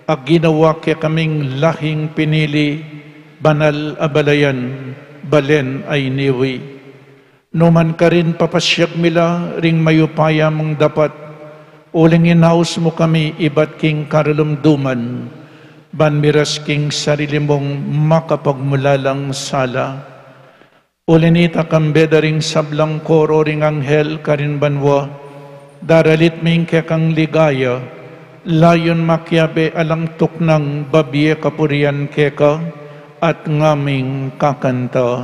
at ginawa kaya kaming lahing pinili, banal abalayan, balen ay niwi. Numan ka rin papasyag mila ring mayupaya mong dapat, uling inaus mo kami iba't king karalumduman, banmiras king sarili mong makapagmulalang sala. Ulinita kambeda ring sablang koro ring anghel karin banwa, daralit ming kekang ligaya, layon makyabe alang tuknang babye kapurian keka, at ngaming kakanta.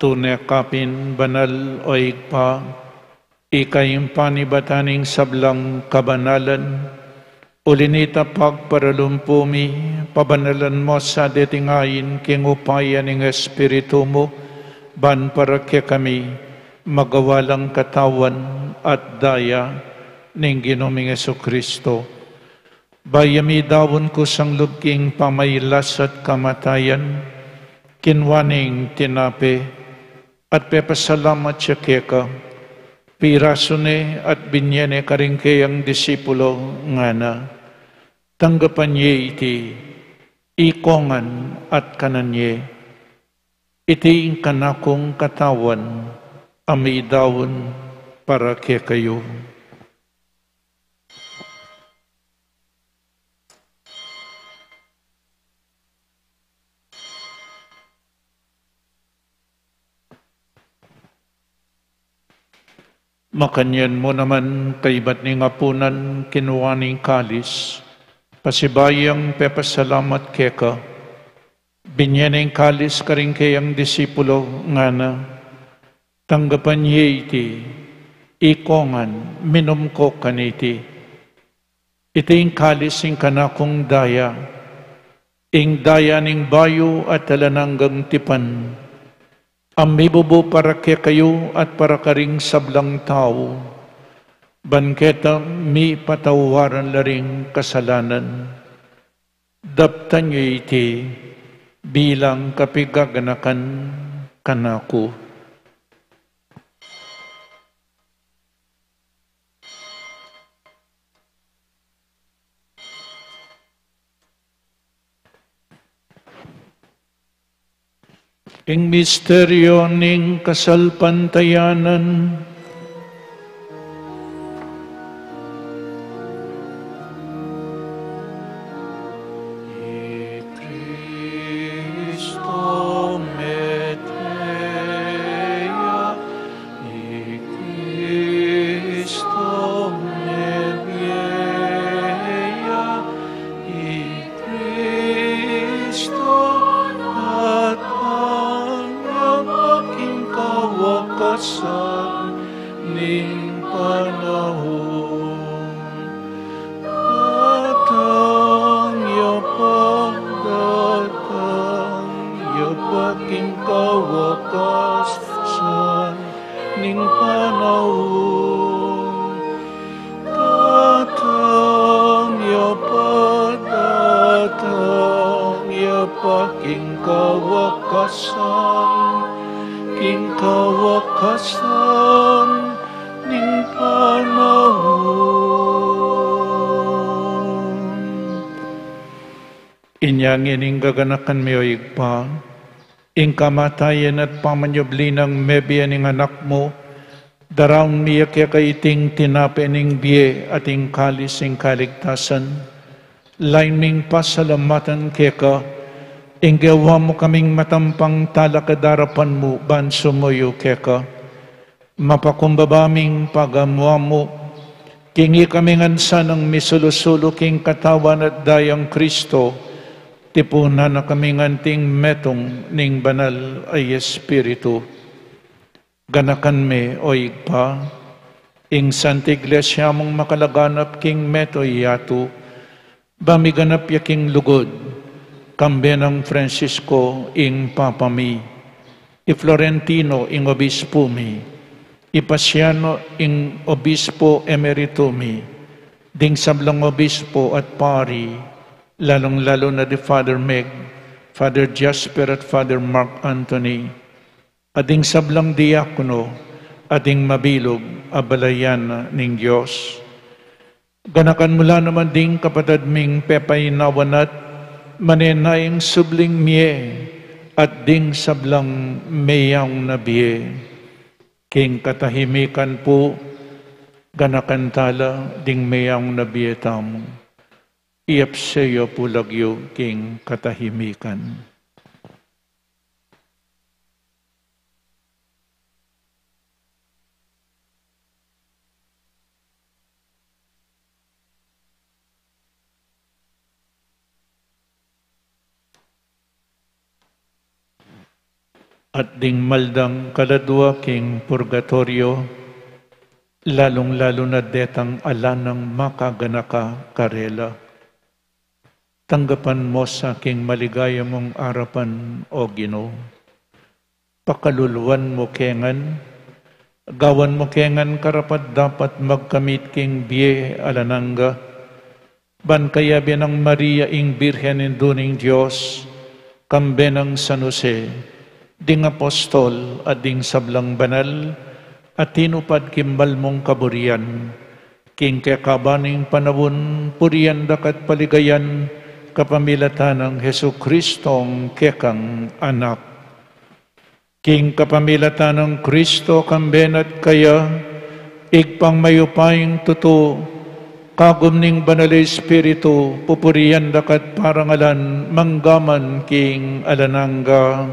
Tunay kapin banal o igpa, ikayong panibataning sablang kabanalan, ulinita pagparalumpumi, pabanalan mo sa detingayin king upayan ng Espiritu mo, ban para kaya kami magawalang katawan at daya ng Ginoming Jesucristo. Bayami dawon ko sang lubking pamaylas at kamatayan, kinwaning tinape, at pepasalamat siya keka, pirasone at binyene karingkayang disipulo nga na, tanggapan niya iti, ikongan at kananye, iti ang kanakong katawan, amidawon para kaya kayo. Makanyan mo naman kaibat ni ngapunan kinuwaning kalis, pasibayang pepasalamat keka, binyaneng kalis karing kayang disipulo nga na, tanggapan niya iti, ikongan, minum ko kaniti, iti yung kalis yung kanakong daya, ing daya ning bayo at talananggang tipan, amibubo para kaya kayo at para karing sablang tao, banketa mi patawaran laring kasalanan, daptan niyo iti bilang kapigaganakan kanako. Ing misteryo ning kasalpantayanan, Cristo meteia, Cristo mebeia, Cristo kawakasan ning panahon, datang ya paking kawakasan ning panahon, datang ya paking kawakasan king kawakasan ning panahon. Inyang ining gaganakan mi o igpa, ing kamatayan at pamanyobli ng mebian ng anak mo, daraon miya kaya kaiting tinapening biye at ing kalis ing kaligtasan, lain ming pasalamatan kaya ka, ing gawa mo kaming matampang talakadarapan mo, banso mo yu kaya ka, mapakumbabaming pagamwa mo, kingi kaming ansa ng misulusulo king katawan at dayang Kristo, tipunan na kaming anting metong ning banal ay Espiritu. Ganakan me o igpa, ing Santa Iglesia mong makalaganap king meto iyato, bamiganap yaking lugod, kambe ng Francisco ing Papa mi, i Florentino ing Obispo mi, Ipasiano ing Obispo Emerito mi, ding sablang Obispo at Pari, lalong-lalo na di Father Meg, Father Jasper at Father Mark Anthony, ading sablang diakono, ading mabilog, abalayan ning Diyos. Ganakan mula naman ding kapatid ming pepay nawanat, manenayang subling miye, at ding sablang mayang nabiye. King katahimikan po, ganakan tala, ding mayang nabiyetam. Iap seyo pulagyo, king katahimikan. At ding maldang kaladwa king purgatorio, lalong-lalo na detang alanang makaganaka karela. Tanggapan mo sa aking maligaya mong arapan, O Ginoo. Pakaluluan mo kengan, gawan mo kengan karapat dapat magkamit king biye alananga, ban kaya binang Maria ing Birhen induning Diyos, kambe ng San Jose, ding apostol at ding sablang banal, at tinupad kimbal mong kaburian, king kakabaning panawon, purian dakat paligayan, kapamilatan ng Hesu Kristong kekang anak. King kapamilatan ng Kristo kambenat kaya, igpang mayupaying tuto, kagum ning banal Espiritu, pupurian dakat parangalan, manggaman king alananga.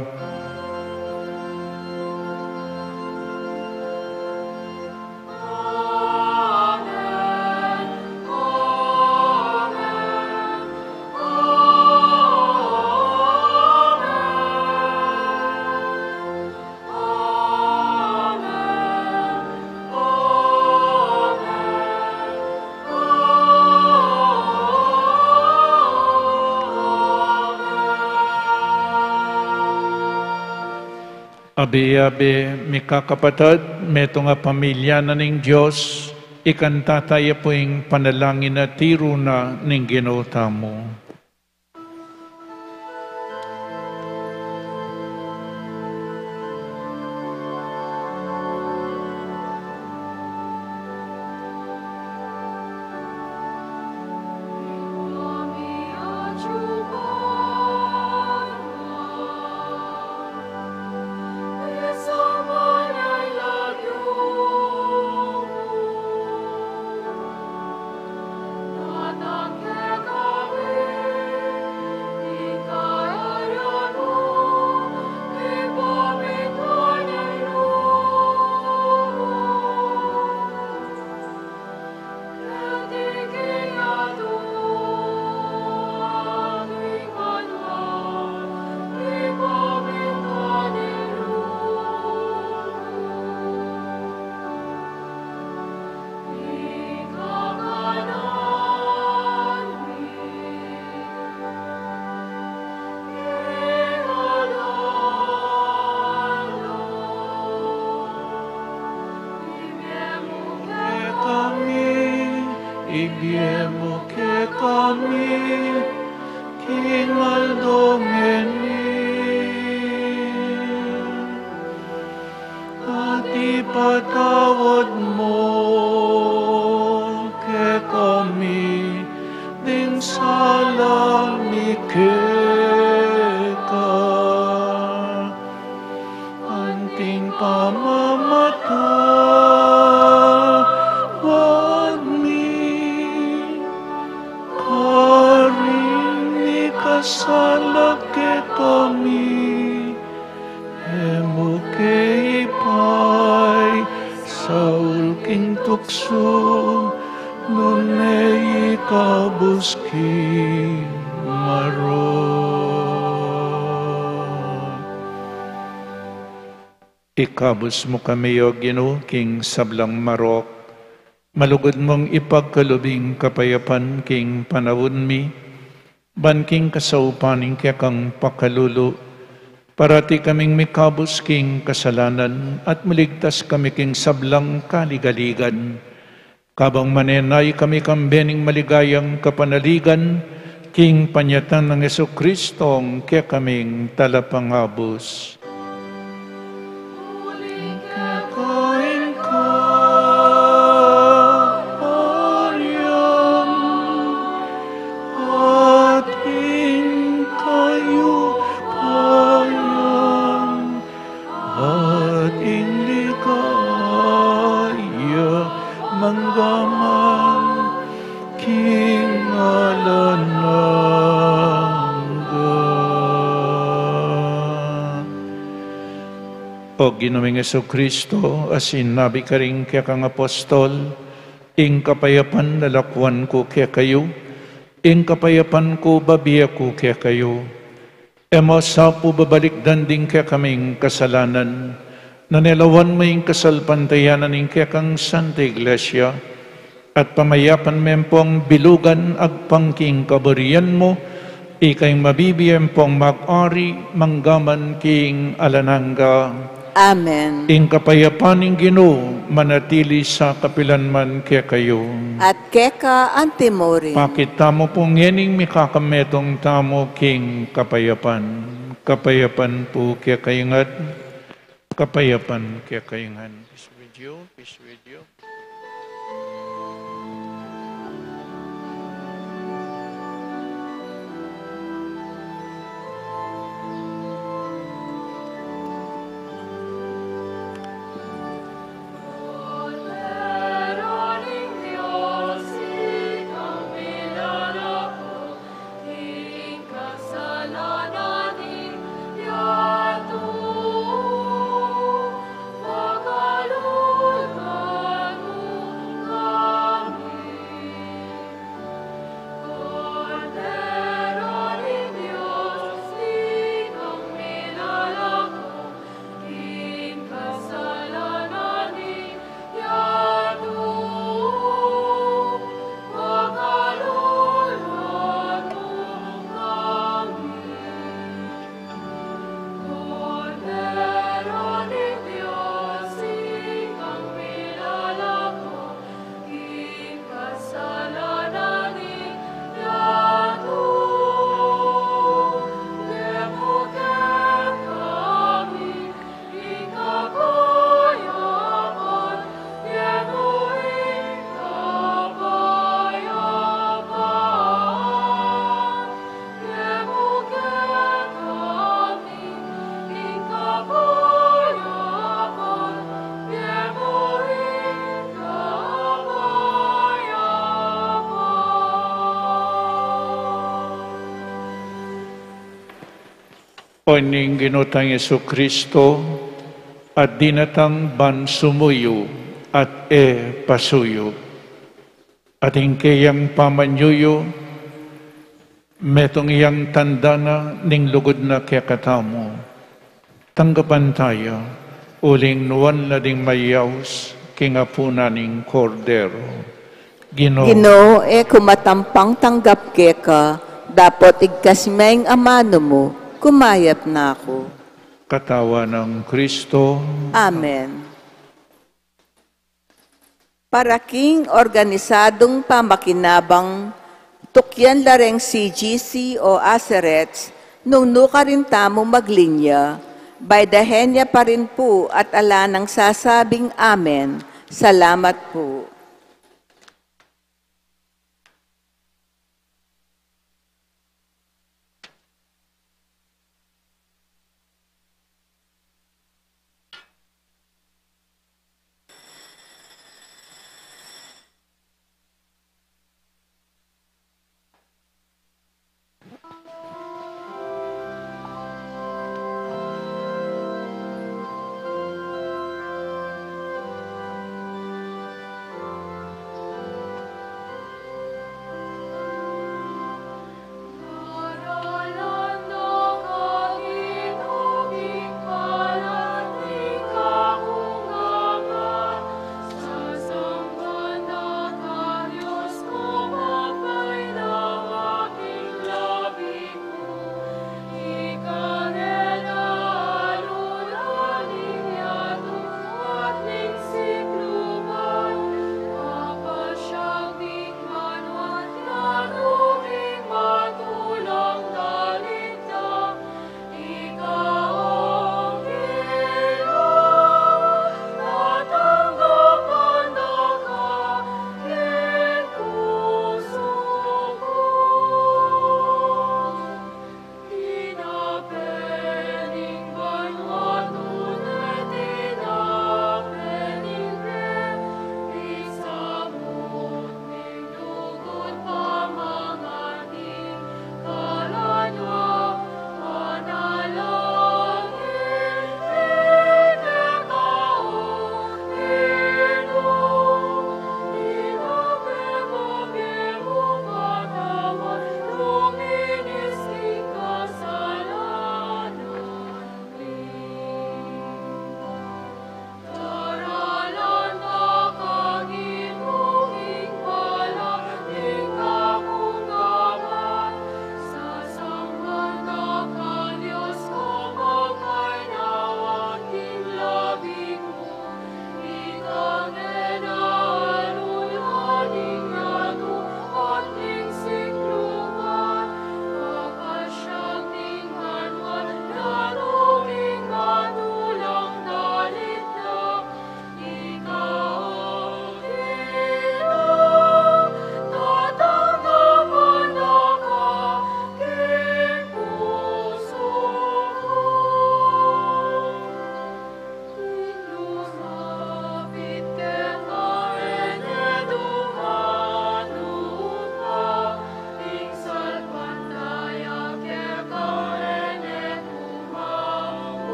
Abi-abi, mikakapatid, meto nga pamilya na ning Diyos, ikanta tayo po yung panalangin na tiro na ning ginota mo. Ibiemo que kami kingal domeni at ipatawad mo ke kami ding sala ni salake kami, emo kay ipay, saul king tukso, nunay ikabuski maron. Ikabus mo kami, O Ginoo, king sablang marok, malugod mong ipagkalubing kapayapan king panawon mi, ban king kasaupaning kaya kang pakalulo, parati kaming mikabus king kasalanan at maligtas kami king sablang kaligaligan. Kabang manenay kami kambening maligayang kapanaligan, king panyatan ng Jesukristong kaya kaming talapangabos. Kain ka, Aryam, ating kayo payam, ating ligaya manggaman, king alanangga. O Ginoong Jesucristo, asin nabi ka rin kaya kang apostol, ing kapayapan lalakwan ko kaya kayo, ing kapayapan ko babiya ko kaya kayo. Emo sa po babalik danding kaya kaming kasalanan, nanelawan mo ing kasalpantayanan ing kaya kang Santa Iglesia, at pamayapan mempong bilugan agpangking kaburian mo, ikay mabibiyem pong mag-ari manggaman king alanangga. Amen. Ing kapayapaning Ginoo manatili sa kapilanman kaya kayo. At keka antimori. Pakita mo pong yening mikakametong tamo king kapayapan. Kapayapan po kaya kayungan. Kapayapan kaya kayungan. Peace with you. Peace with you. Oning ginutang Jesucristo at dinatang ban sumuyo at pasuyo. At hingkayang pamanyuyo, metong iyang tandana ning lugod na kekatamo. Tanggapan tayo, uling nuwan na ding mayaws, kingapuna ning kordero. Ginoo, kumatampang tanggap keka, dapat igkasmeng amano mo, kumayat na ako. Katawa ng Kristo. Amen. Paraking organisadong pamakinabang, tukyan lareng CGC o Aserets, nung nuka rin tamo maglinya, by dahenya pa rin po at ala ng sasabing amen. Salamat po.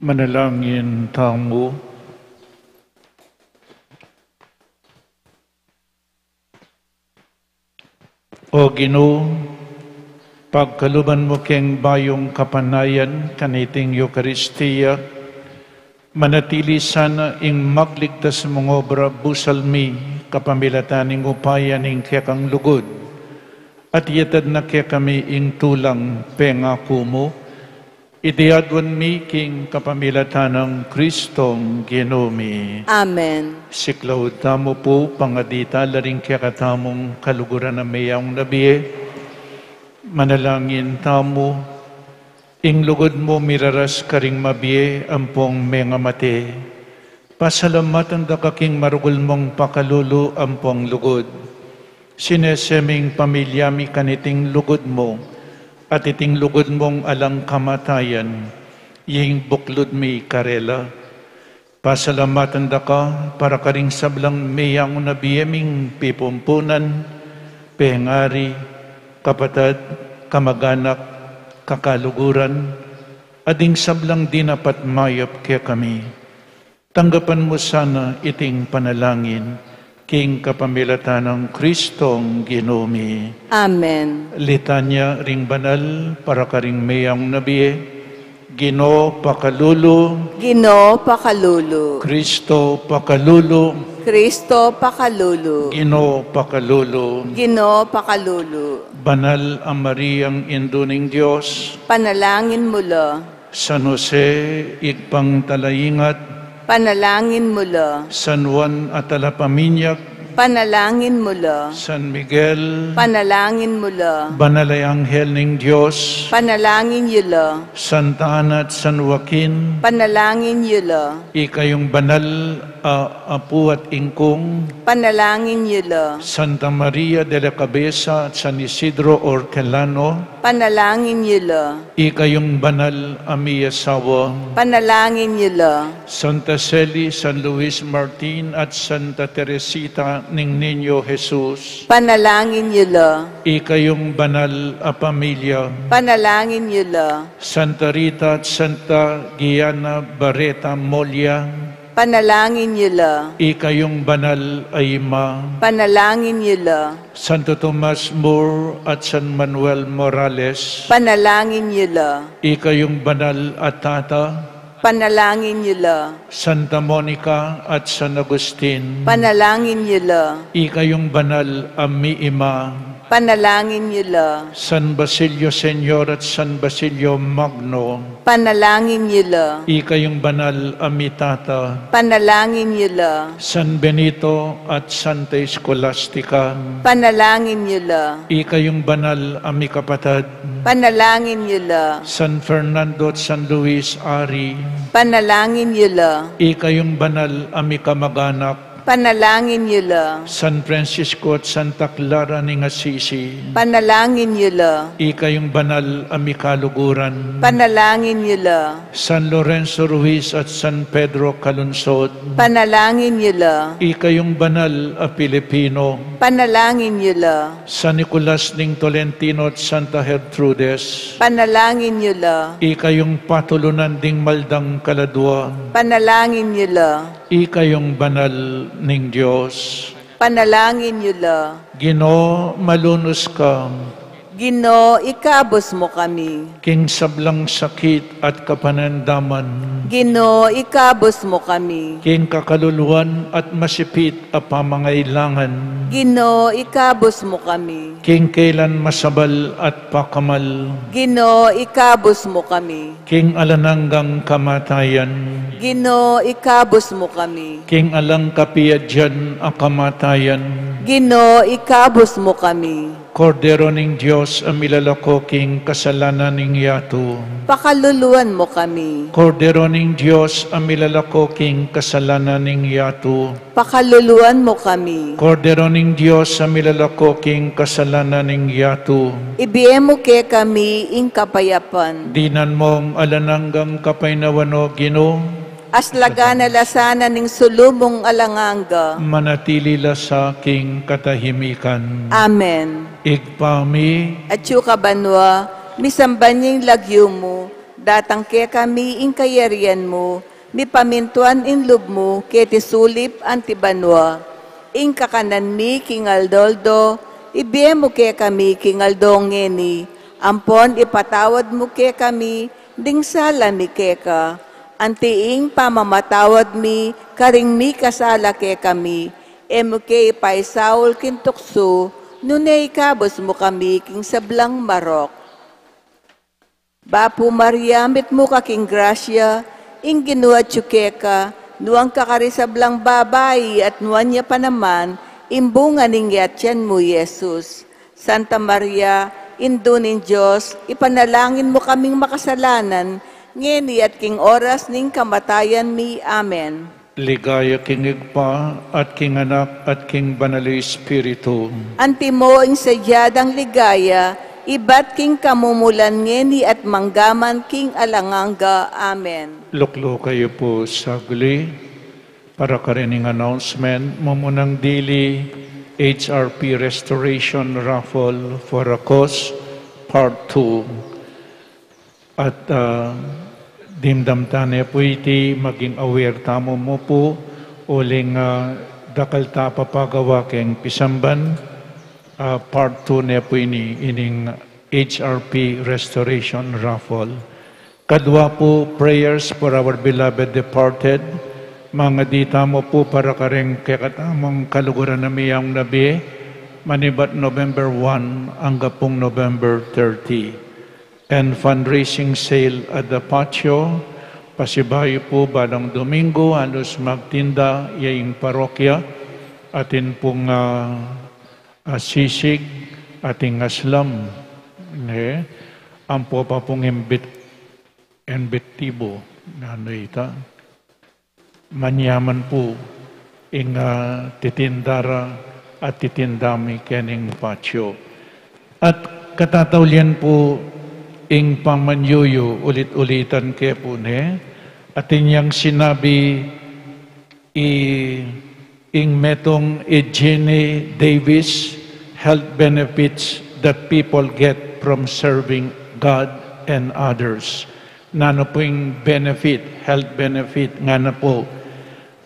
Manalangin tayo. O Ginoo, pagkaluban mo keng bayong kapanayan kaniting Eucharistia, manatili sana ing magligtas mong obra busalmi kapamilataning upayan ing kekang lugod, at yatad na kaya kami ing tulang pengako mo, ideadwan mi king kapamilatanang Kristong Ginoomi. Amen. Siklaw tamo po, pangadita, laring kaya katamong kaluguran na mayang nabiye. Manalangin tamo, ing lugod mo miraras karing mabiye, ampong mga mate. Pasalamatan da kaking marugol mong pakalulu, ampong lugod. Sineseming pamilyami kaniting lugod mo, at iting lugod mong alang kamatayan, ying buklod mi karela. Pasalamatan da ka, para karing sablang mayang nabiyeming pipumpunan, pengari, kapatad, kamaganak, kakaluguran, ading sablang dinapat mayap kaya kami. Tanggapan mo sana iting panalangin, king kapamilatan ng Kristong Ginoomi. Amen. Litanya ring banal, para karing mayang nabiye, Ginoo pakalulu, Ginoo pakalulu. Kristo pakalulu, Kristo pakalulu. Ginoo pakalulu. Ginoo pakalulu. Banal ang Mariang Induning Diyos, Panalangin mo lo. San Jose, igpang talayingat, Panalangin mo lo. San Juan at Alapaminyak, Panalangin mo lo. San Miguel, Panalangin mo lo. Banalay Anghel ng Diyos, Panalangin niyo lo. Santa Ana at San Joaquin, Panalangin niyo lo. ikayong banal apu at ingkong, Panalangin niyo lo. Santa Maria de la Cabeza at San Isidro Orkelano, Panalangin niyo lo. ikayong banal amiyasawa, Panalangin niyo lo. Santa Celi, San Luis Martin at Santa Teresita ng Niño Jesus, Panalangin niyo lo. ikayong banal a pamilya, Panalangin niyo lo. Santa Rita at Santa Gianna Barreta Molia, Panalangin niyo lo. ikayong banal ay ima, Panalangin niyo lo. Santo Tomas More at San Manuel Morales, Panalangin niyo lo. ikayong banal at tata, Panalangin niyo lo. Santa Monica at San Agustin, Panalangin niyo lo. ikayong banal ami ima, Panalangin niyo lo. San Basilio Senyor at San Basilio Magno, Panalangin niyo lo. ikayong banal amitata, Panalangin niyo lo. San Benito at Santa Scholastica, Panalangin niyo lo. ikayong banal amikapatad, Panalangin niyo lo. San Fernando at San Luis Ari, Panalangin niyo lo. ikayong banal amikamaganak, Panalangin niyo lo. San Francisco at Santa Clara ng Assisi, Panalangin niyo lo. ikayong banal amikaluguran, Panalangin niyo lo. San Lorenzo Ruiz at San Pedro Calunsod, Panalangin niyo lo. ikayong banal a Pilipino, Panalangin niyo lo. San Nicolas ng Tolentino at Santa Gertrudes, Panalangin niyo lo. ikayong patulunan ding maldang kaladwa, Panalangin niyo lo. ikayong banal ning Diyos. Panalangin niyo lo. Ginoo, malunos ka, Ginoo, ikabos mo kami. king sablang sakit at kapanandaman, Ginoo, ikabos mo kami. king kakaluluwan at masipit a pamangailangan, Ginoo, ikabos mo kami. king kailan masabal at pakamal, Ginoo, ikabos mo kami. king alananggang kamatayan, Ginoo, ikabos mo kami. king alang kapiadyan a kamatayan, Ginoo, ikabos mo kami. Kordero ning Diyos ang milalako king kasalanan ning yato. Pakaluluan mo kami. Kordero ning Diyos ang milalako king kasalanan ning yato. Pakaluluan mo kami. Kordero ning Diyos ang milalako king kasalanan ning yato. Ibiye mo ke kami ing kapayapan. Dinan mong alananggang kapainawano Ginoo, Aslaga na lasana ning sulumong alanganga. manatili la sa king katahimikan. Amen. Igpami, At yu kabanwa, misambanying lagyo mo, datang ke kami ing kayarian mo, mi pamintuan in lub mo, ke ti sulip antibanwa. Ing kakanan mi kingaldoldo, ibiye mo ke kami kingaldong ngeni, ampon ipatawad mo ke kami, ding sala mi ke ka. Antiing pamamatawad mi, karing mi kasala ke kami, emo ke ipaisaul kintukso, nunay kabos mo kami king sablang marok. Bapu Maria, mit mo kaking grasya, ing ginuat ka, nuang kakarisablang babae at nuan niya pa naman, imbungan ning yatyan mo, Yesus. Santa Maria, indunin Diyos, ipanalangin mo kaming makasalanan, ngeni at king oras ning kamatayan mi. Amen. Ligaya king Igpa at king Anak at king Banal Espiritu. Antimo ing sadyadang ligaya, ibat king kamumulan ngeni at manggaman king alanganga. Amen. Luklo kayo po sa guli para karining announcement. Mamunang dili HRP Restoration Raffle for a Cause Part 2. At dimdamtane po iti maging aware tamo mo po uling dakal ta papagawa keng pisamban Part 2 ne po ining HRP Restoration Raffle. Kadwa po prayers for our beloved departed. Mga dita mo po para kareng kakatamang kaluguran na miyang nabi manibat November 1 hanggang pong November 30. And fundraising sale at the patio. Pasibayo po balang Domingo, halos magtinda yaing parokya. Atin pong sisig, ating aslam. Ang po pa pong embetibo. Ano ita? Manyaman po ing titindara at titindami kening patio. At katatawlian po ing pamanyuyo ulit-ulitan ke po ne, atin yang sinabi ing metong Eugene Davis, health benefits that people get from serving God and others. Nano po yung benefit, health benefit, nga na po.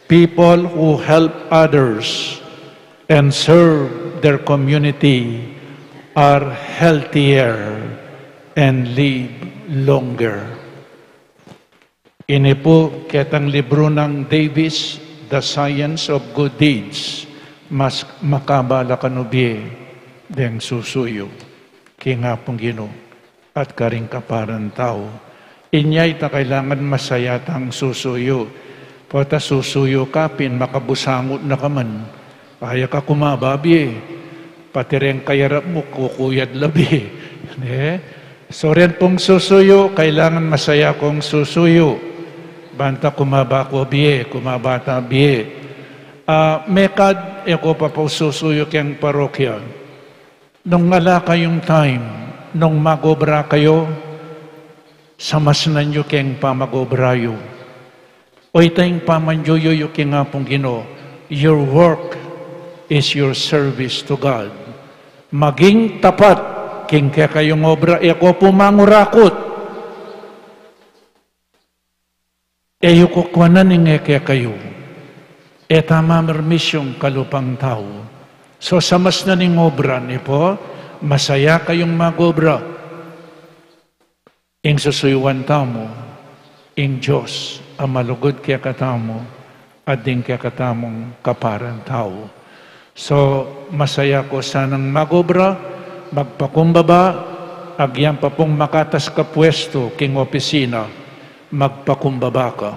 People who help others and serve their community are healthier and live longer. Ini po ketang libro ng Davis, The Science of Good Deeds, mas makabala kanubye deng susuyo, kinga pong Ginoo at karing kaparan tao. Inyay ta kailangan masayatang susuyo. Pata susuyo kapin, makabusangot na kaman. Kaya ka kumababi, pati rin kayarap mo kukuyad labi. So rin pong susuyo, kailangan masaya kong susuyo. Banta kumaba ko biye, kumabata biye. Mekad, eko pa po susuyo kayang parokya. Nung ngala kayong time, nung magobra kayo, samasnan nyo kayang pamagobrayo. O itayong pamanyoyo kayang nga pong Ginoo. Your work is your service to God. Maging tapat king kaya kayong obra, eko pumangurakot. Eyo kukwanan ng kaya kayo. Etama mermisyong kalupang tao. So samas na ning obra ni po, masaya kayong magobra. Ing susuyuan tamo, ing Diyos, ang malugod kaya katamo, at din kaya katamong kaparan tao. So masaya ko sanang magobra, magpakumbaba, agyan pa pong makatas ka pwesto king opisina, magpakumbaba ka.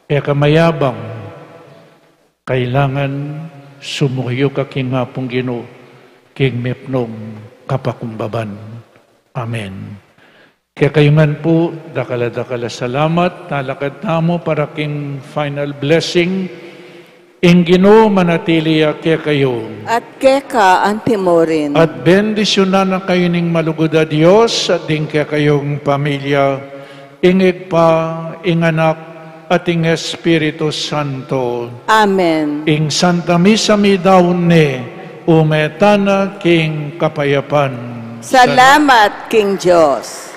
Eka mayabang, kailangan sumuyo ka king nga pong Ginoo, king mipnong kapakumbaban. Amen. Kaya kayungan po, dakala-dakala salamat, talakad tamo para king final blessing. Ing Ginoo manatili kaya kayo. At keka antimorin. At bendisyonan na kayo ning malugod a Diyos at din kaya kayong pamilya. Ingig pa, ing Anak, at ing Espiritu Santo. Amen. Ing Santa Misa mi daun ne, umetana king kapayapan. Salamat, King Diyos.